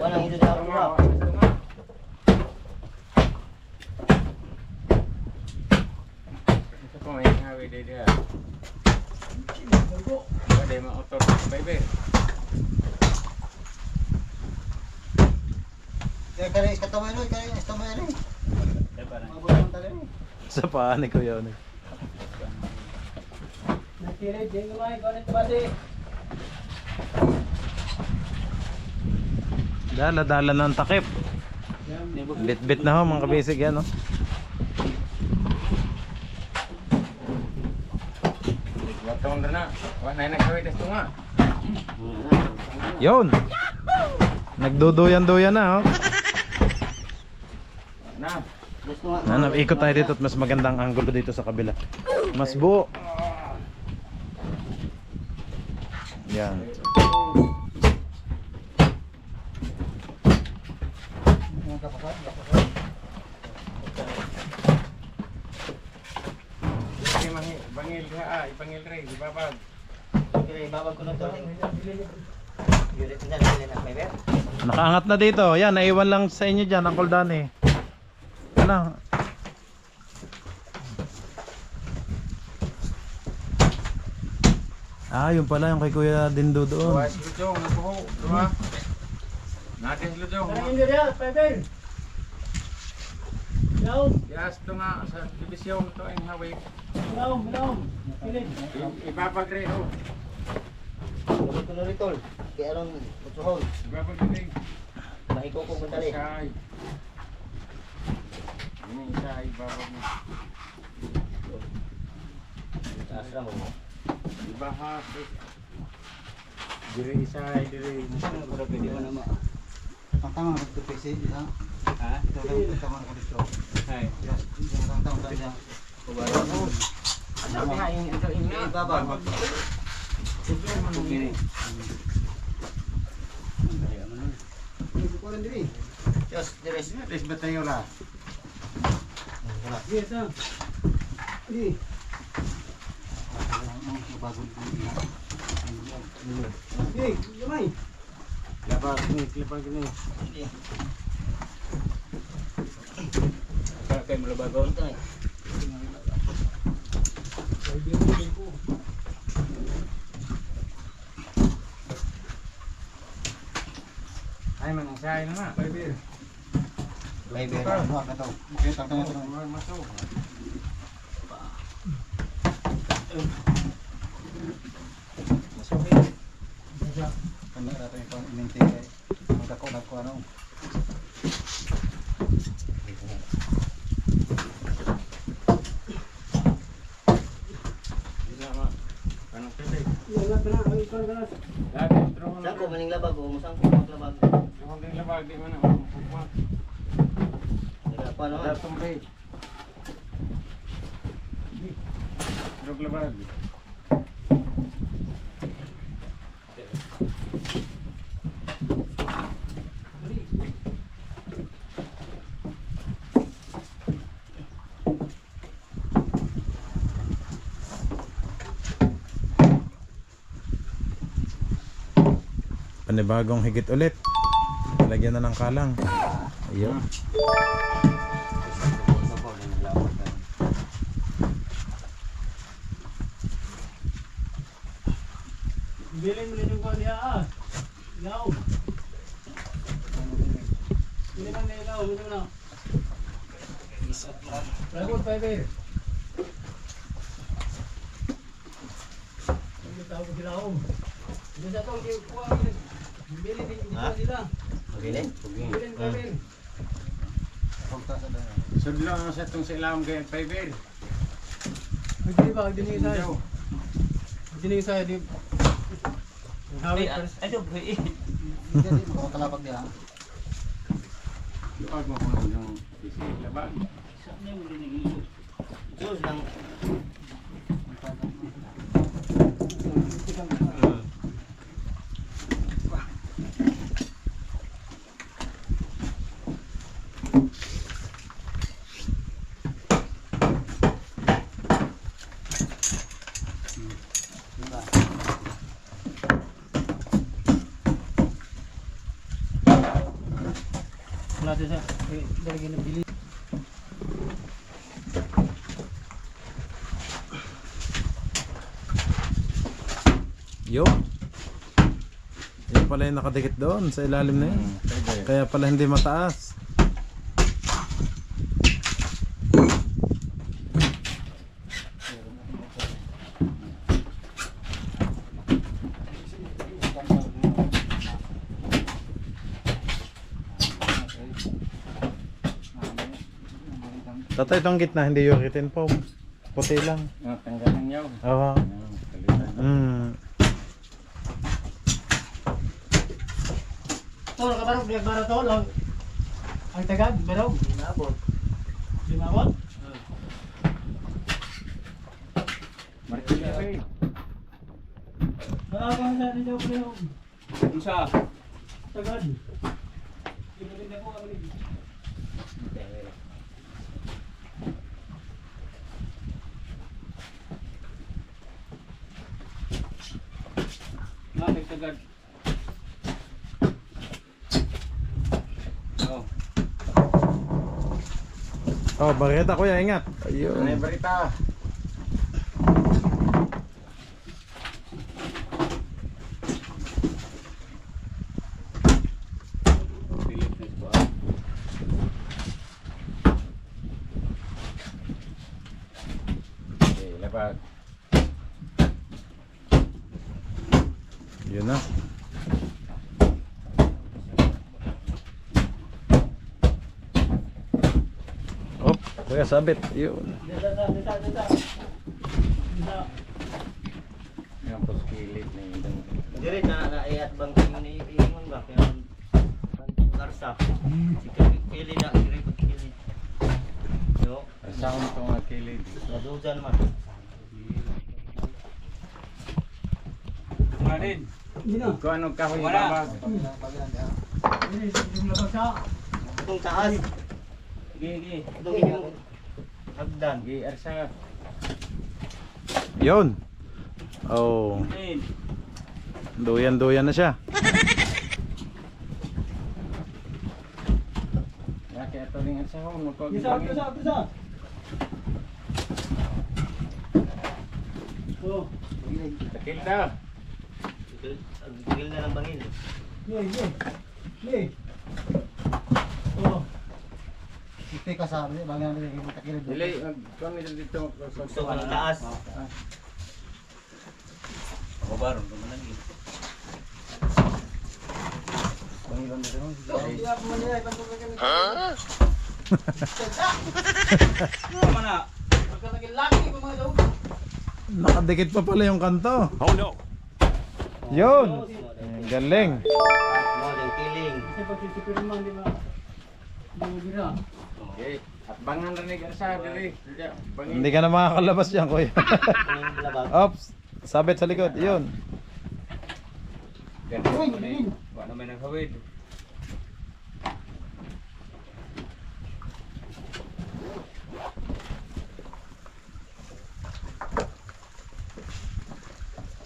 Speaker 3: Walang ito daw ba?
Speaker 6: Ito po may hawi dito. Ada yang motor baby.
Speaker 3: Kaya kaya iskatamay no, kaya iskatamay no. Mabulong tali no.
Speaker 5: Sa paa ni Kuya Onek.
Speaker 3: Nakire jeng mai ganit bade.
Speaker 5: Dala-dala ng takip. Bit-bit na ho mga kabisig yan no.
Speaker 6: Watong na. Wa na nagkawit sa tunga.
Speaker 5: Yun. Nagduduyan-duyan na ho.
Speaker 6: Na.
Speaker 3: Gusto nga.
Speaker 5: Nanap, ikot tayo dito at mas magandang angulo dito sa kabila. Mas buo. Yan.
Speaker 6: Bangil ha, ipangil rin, ibabag.
Speaker 3: Kaya babag ko na to. Yurit na dili na may bet.
Speaker 5: Nakaangat na dito. Yan, naiwan lang sa inyo dyan, Uncle Danny. Ano? Ah, yun pala yung kay Kuya Dindo doon.
Speaker 6: Buhay siludong, nabuho, dua. Natin siludong.
Speaker 3: Hindi dia, Pepe. Hello,
Speaker 6: Yes, ito nga sa divisyon ito ang hawig.
Speaker 3: hello. Kilit.
Speaker 6: Ibabag rin ho.
Speaker 3: Babag ko na ritol. Kaya aron utsuhon.
Speaker 6: Ibabag rin.
Speaker 3: Mahiko ko madali.
Speaker 6: Isay. Ini isa ibabag mo.
Speaker 3: Taas lang mo.
Speaker 6: Diba ha? Diri isa, diri.
Speaker 3: Ang tama ng tupisi, ha?
Speaker 6: Ha?
Speaker 3: Ito ang tama ng dito.
Speaker 6: Ay.
Speaker 3: Ang tama ng dito.
Speaker 6: Ano ba yung ito inga?
Speaker 3: Ibaba.
Speaker 6: Sige mo nung ini.
Speaker 3: Yes, deres. Des batayo la. Wala. Yes, ah. Di. Bagong puno. Hey, yamay.
Speaker 6: Labag ni, labag ni. Para kayo malabagon tayo. Ay, manang sahay na nga. Pwede.
Speaker 3: May bera. Ano ka to? Kita ka to.
Speaker 6: Masuk.
Speaker 3: Kanya natin itong iminti kay magkakunat ko ano.
Speaker 6: Anong tuloy?
Speaker 3: Saan ko maning labag o musang ko maglabag.
Speaker 6: Yung din labag, di man.
Speaker 3: Apa naman?
Speaker 6: Ada tumbay. Drog labag.
Speaker 5: Panibagong higit ulit. Lagyan na ng kalang. Ayun.
Speaker 7: Bilin mo rin yung kwan niya ah. Ilaw. Bilin mo na ilaw. Bilin mo na. Ragot, Piper. Hindi tao ko sila om. Hindi sa to, hindi kuha. Bilin din yung sila.
Speaker 3: Bilin?
Speaker 7: Bilin, Piper.
Speaker 6: Sudlo ang sa itong silam kay Piper.
Speaker 7: Hindi ba? Hindi niya sa'yo. Hindi niya sa'yo. Di...
Speaker 3: Hindi mo kalapag niya.
Speaker 6: Luag mo kung yung isi labag.
Speaker 3: Diyos lang.
Speaker 7: Wala siya. Dalagyan ng bili.
Speaker 5: Yo. Yan pala yung nakadikit doon sa ilalim na yun. Kaya pala hindi mataas. Tatay, itong gitna hindi uritin po. Puti lang.
Speaker 6: Tanggalan niyo.
Speaker 5: Oo.
Speaker 7: Tol, kabarog. Biyak bara tol. Ang tagad. Barog.
Speaker 3: Inabot.
Speaker 7: Limawat.
Speaker 6: Marikil na rin.
Speaker 7: Nakakang sa atin daw ko yung
Speaker 6: Isa.
Speaker 7: tagad. Ibigin na ko kami.
Speaker 6: Nakay tagad. Oh.
Speaker 5: Oh, bareta kuya, ingat. Ayun.
Speaker 6: Ano yung barita? Okay, labag.
Speaker 5: Yun na. Oh, kuya sabit. Yun.
Speaker 7: Dita.
Speaker 6: kilid na yun.
Speaker 3: Dire na iat bang ni ingon ba kaya karsa. Pili na dire pili. Yo,
Speaker 6: Saan ito nga kilid?
Speaker 3: nadujan man.
Speaker 6: Kung anong kahoy babag.
Speaker 3: Itong taas.
Speaker 6: Gigi.
Speaker 3: Itong inyong hagdan.
Speaker 6: Gigi arsa.
Speaker 5: Yun. Oh. Duyan na siya.
Speaker 6: Kaya ito rin arsa ko.
Speaker 7: Bisa. Oh,
Speaker 6: Takil daw.
Speaker 3: Ang tigil na ng bangin.
Speaker 7: Nih. Oh,
Speaker 3: Ite ka sa bangin na yung takilid.
Speaker 6: Dili, kung ito dito.
Speaker 3: Gusto ka ng taas. Babaron ka man lagi.
Speaker 5: Nakadikit pa pala yung kanto. Oh no. Yun. Galing.
Speaker 3: Model killing.
Speaker 7: kasi pagsisipir man di ba? Hindi na.
Speaker 6: Okay. At bangan rin ni arsa. Dili. Bangin.
Speaker 5: Hindi ka na makakalabas dyan, kuya.
Speaker 3: Ang labag.
Speaker 5: Ops. Sabit sa likod. Yun.
Speaker 6: Ganun mo na eh. Wala naman naghawid.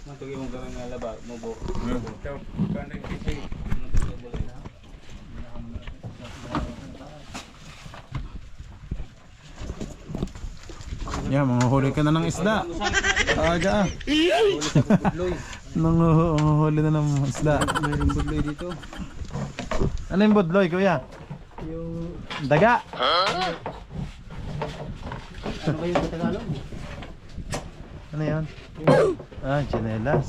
Speaker 3: Matugi mong gawin nga labag. Mubo.
Speaker 6: Ito. Kung anong kisi.
Speaker 5: Yan, manguhuli ka na ng isda. Aga ah. Nanguhuli na ng isda.
Speaker 7: Mayroong budloy dito.
Speaker 5: Ano yung budloy, kuya?
Speaker 7: Yung
Speaker 5: Daga.
Speaker 7: ano kayo sa Tagalog?
Speaker 5: Ano yun? Ah, chinelas.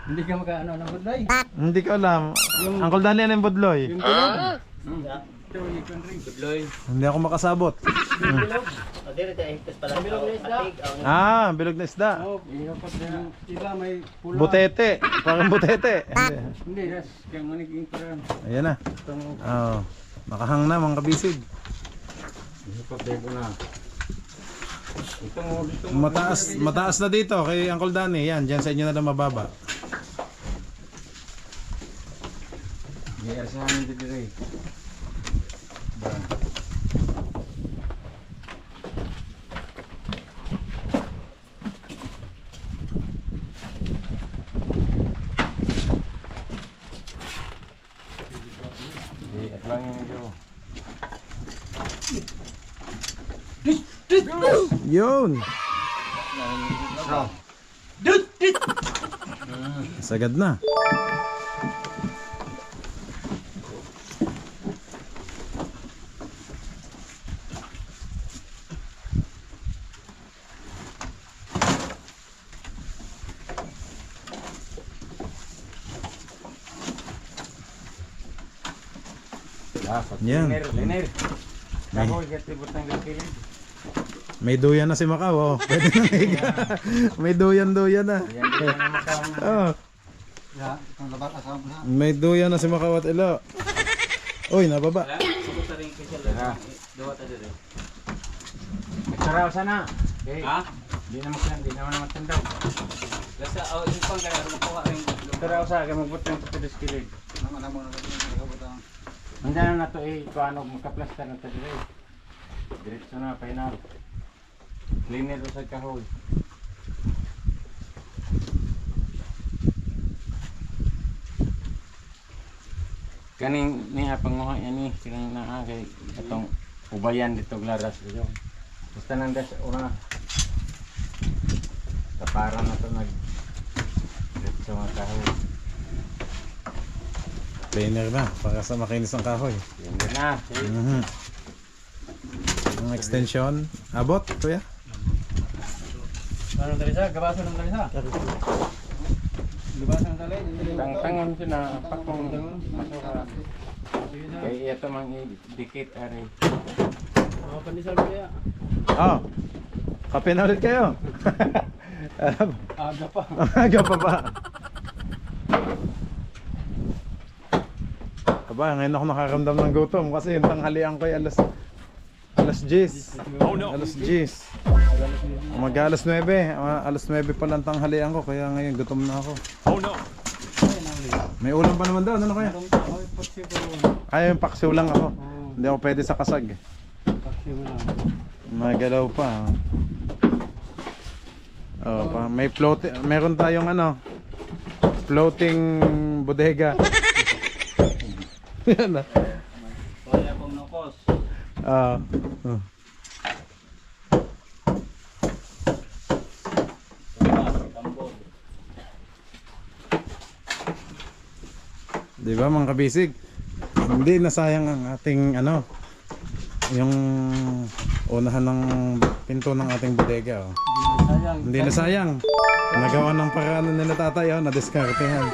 Speaker 7: Hindi ka makaano ng budloy.
Speaker 5: Hindi ko alam. Uncle Danny, ano yung budloy?
Speaker 3: Budloy.
Speaker 5: Hindi ako makasabot.
Speaker 3: O dire tayo higtas pala. Atig.
Speaker 5: Ah, bilog na isda.
Speaker 7: Oh, diba may pula.
Speaker 5: Butete. Parang butete. Hindi.
Speaker 6: Hindi, das. Kaya maniging parang.
Speaker 5: Ayan na. Oh, nakahang na mga kabisig.
Speaker 6: Ipagdebo na. Ito mo dito.
Speaker 5: Mataas na dito kay Uncle Danny. Yan, dyan sa inyo na lang mababa.
Speaker 6: May arsahan dito rin. At lang yung ito.
Speaker 5: Yun. Sagad na. Yan.
Speaker 6: Liner.
Speaker 5: May-
Speaker 6: Kahoy, katibot ng gagilid.
Speaker 5: May duyan na si Macau. Oh. Pwede na higa. May duyan na.
Speaker 6: Yan din ang makama.
Speaker 5: Oh,
Speaker 3: Ya, itong labag asam na.
Speaker 5: may duyan na si Macau at Elo. Uy, nababa.
Speaker 6: Tara. Nagsaraw sana. Okay. Ha? Di naman magtandaw.
Speaker 3: Basta yung pang kaya makuha rin.
Speaker 6: Nagsaraw sa akin magbutang sa pilis-kilid.
Speaker 3: Naman mo nakabutang.
Speaker 6: Nandiyan na to eh, paano magka-plaster na ito dito. Diretso na, final. Cleaner to sa kahoy. Kaning niya panguha yan eh, silang naa kay itong ubayan dito glaras dito. Basta nang das una. Kapara na to nag diretso nga kahoy.
Speaker 5: Cleaner na para sa makinis ng kahoy.
Speaker 6: Yan din na.
Speaker 5: Mhm. Ang extension. Abot, kuya?
Speaker 7: Ano tali sa? Gabaso ng tali sa? Gabaso ng tali?
Speaker 6: Tang-tangon sila, pakong masura. Kaya ito mang dikit ari.
Speaker 7: Mga pandisal mo kaya.
Speaker 5: Oh. Kape na ulit kayo.
Speaker 7: Aga pa.
Speaker 5: Aga pa ba? Aba, ngayon ako nakaramdam ng gutom kasi yung tanghalian ko ay alas 10. Alas 10. Mag-alas 9. Alas 9 pa lang tanghalian ko kaya ngayon gutom na ako. May ulam pa naman daw, ano kaya? Ay, yung paksiw lang ako. Hindi ako pwede sa kasag. Magalaw pa. Oh, pa may floating, meron tayong ano, floating bodega. Yan ah.
Speaker 3: Wala pong nukos.
Speaker 5: Ah.
Speaker 3: Tambol.
Speaker 5: Di ba mga kabisig? Hindi nasayang ang ating ano, yung unahan ng pinto ng ating bodega. Oh.
Speaker 7: Sayang.
Speaker 5: Hindi nasayang. Nagawa ng paraan nila tatay, oh, na-discartehan.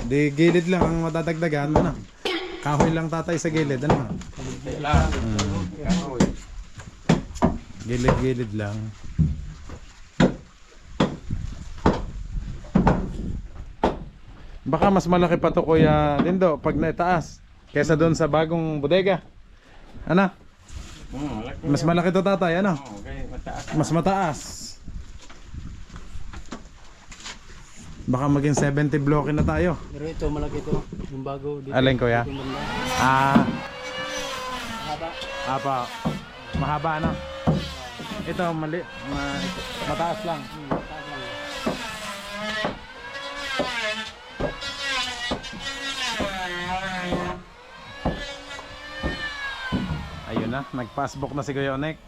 Speaker 5: Di gilid lang ang madadagdagan, ano? Kahoy lang tatay sa gilid, ano? Gilid-gilid lang. Baka mas malaki pa to Kuya Lindo pag naitaas kaysa doon sa bagong bodega. Ano? Mas malaki to tatay, ano?
Speaker 6: Okay, mataas.
Speaker 5: Mas mataas. Baka maging 70 bloke na tayo.
Speaker 7: Pero ito, malaki ito. Yung bago. Dito.
Speaker 5: Alin Kuya?
Speaker 7: Yung banda.
Speaker 5: Ah,
Speaker 7: Mahaba.
Speaker 5: apa. Mahaba na. Ito mali, mataas lang. Ayun na, nag-passbook na si Kuya Onek.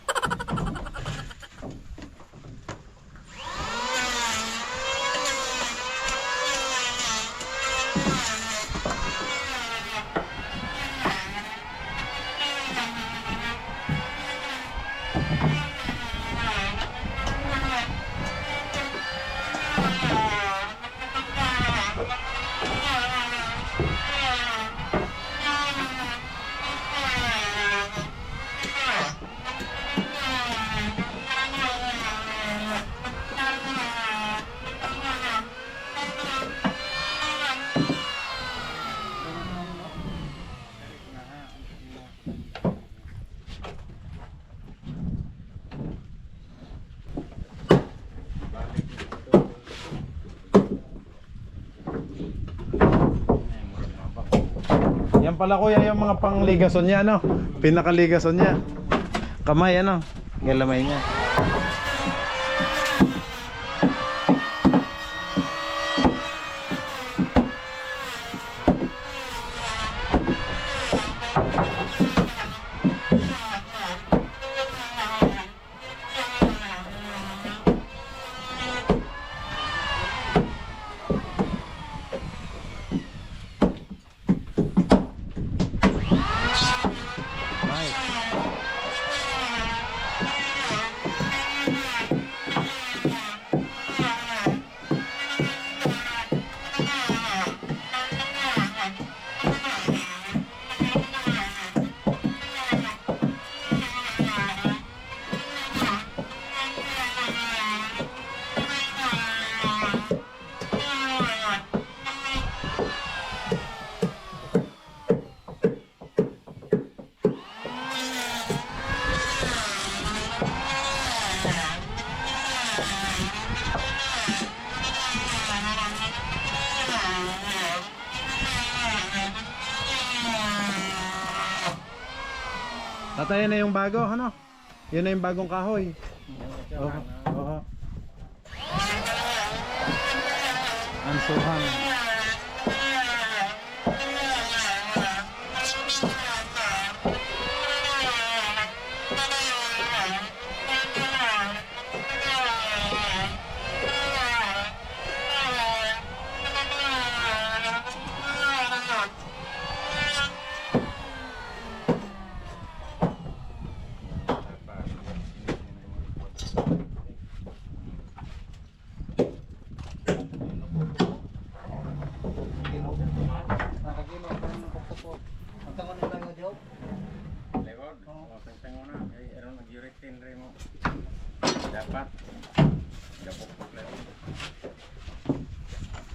Speaker 5: Yan pala Kuya yung mga pangligason niya, no? Pinakaligason niya. Kamay, ano? Galamay niya. Tatay na yung bago, ano? Yun na yung bagong kahoy. Oo. Oo. Ansuhan.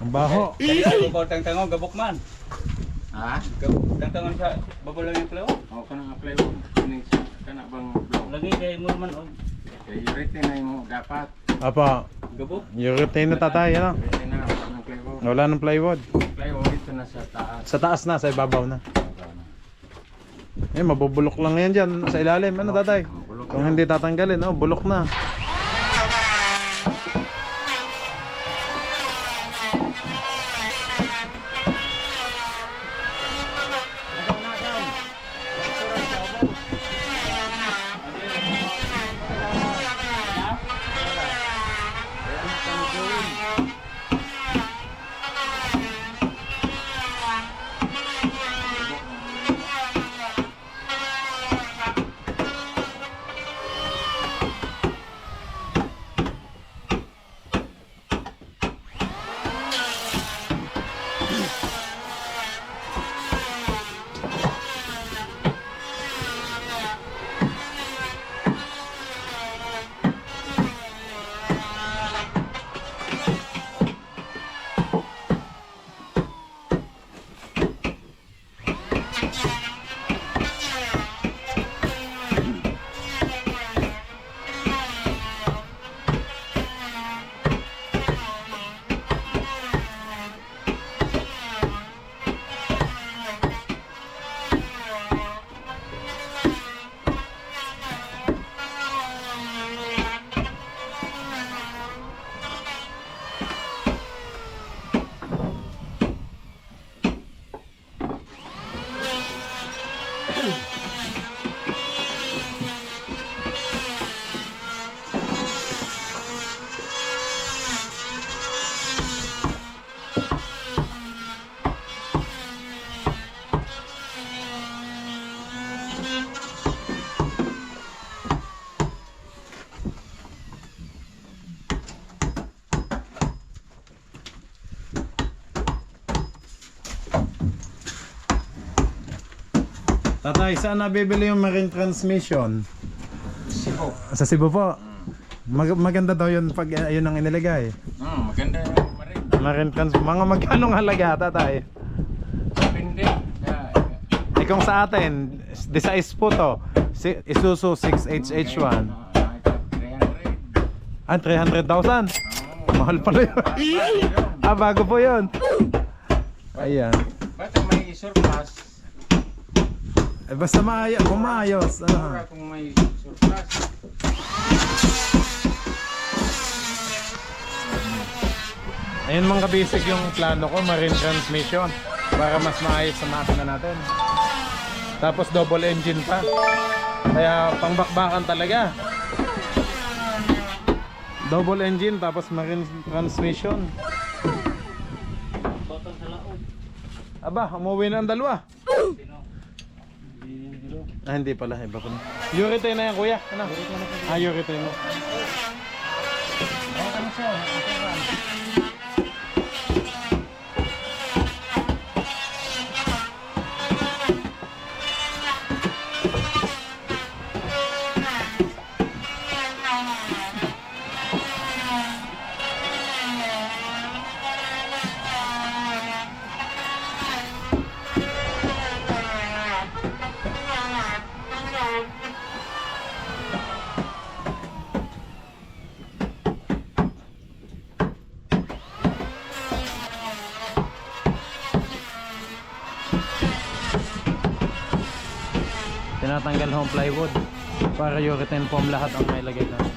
Speaker 5: Ang baho.
Speaker 6: Babaw tangtangon gabok man. Ha? Tangtangon sa babaw lang yung flow? Oo, kanang apply mo. Kana bang flow?
Speaker 3: Lagi kay mo man og
Speaker 6: Kaya urete na mo dapat.
Speaker 5: Apa,
Speaker 6: Gabok.
Speaker 5: yung routine na tatay, ano?
Speaker 6: Urete na kanang plywood.
Speaker 5: Wala ng plywood.
Speaker 6: Plywood ito na sa taas.
Speaker 5: Sa taas na, sa ibabaw na. Eh, mabubulok lang yan dyan sa ilalim. Ano tatay? Kung hindi tatanggalin, oh, bulok na. Tatay, saan nabibili yung marine transmission?
Speaker 6: Sipo.
Speaker 5: Sa Cebu po. Maganda daw yun pag ayun ang inilagay.
Speaker 6: Maganda yung marin.
Speaker 5: Marine trans, mga magkanong halaga, tatay?
Speaker 6: Depende.
Speaker 5: Eh kung sa atin, di sa po to, Isuzu 6HH1.
Speaker 6: 300.
Speaker 5: Ah, 300,000? Mahal pala yun. Ah, bago po yun. Ayan.
Speaker 6: Ba't may surplus?
Speaker 5: Eh, basta kung maayos.
Speaker 6: Mura kung may surplus.
Speaker 5: Ayun mga basic yung plano ko, marine transmission. Para mas maayos sa makina natin. Tapos double engine pa. Kaya pangbakbakan talaga. Double engine tapos marine transmission.
Speaker 3: botong sa laog.
Speaker 5: Aba, umuwi na ang dalawa. Ah, hindi pala. Iba pala. Urethane na yan, kuya. Ano? Ah, urethane mo.
Speaker 3: Ano siya?
Speaker 5: Tinatanggal home plywood para urethane foam lahat ang may lagay natin.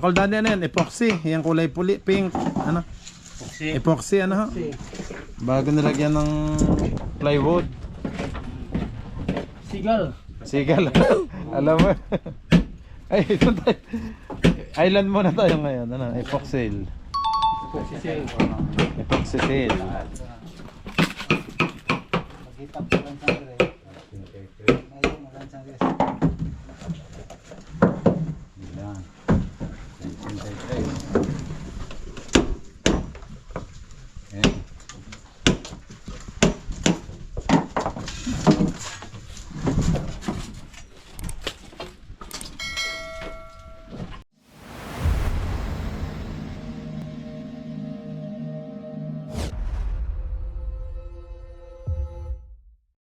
Speaker 5: Uncle Danny, ano yan? Epoxy. Yung kulay puli, pink. Ano? Epoxy, ano ho? Bago nilagyan ng plywood.
Speaker 7: Sigal.
Speaker 5: Sigal. Alam mo. Ay, ito tayo. Island muna tayo ngayon. Ano? Epoxy. Epoxy seal. Yan.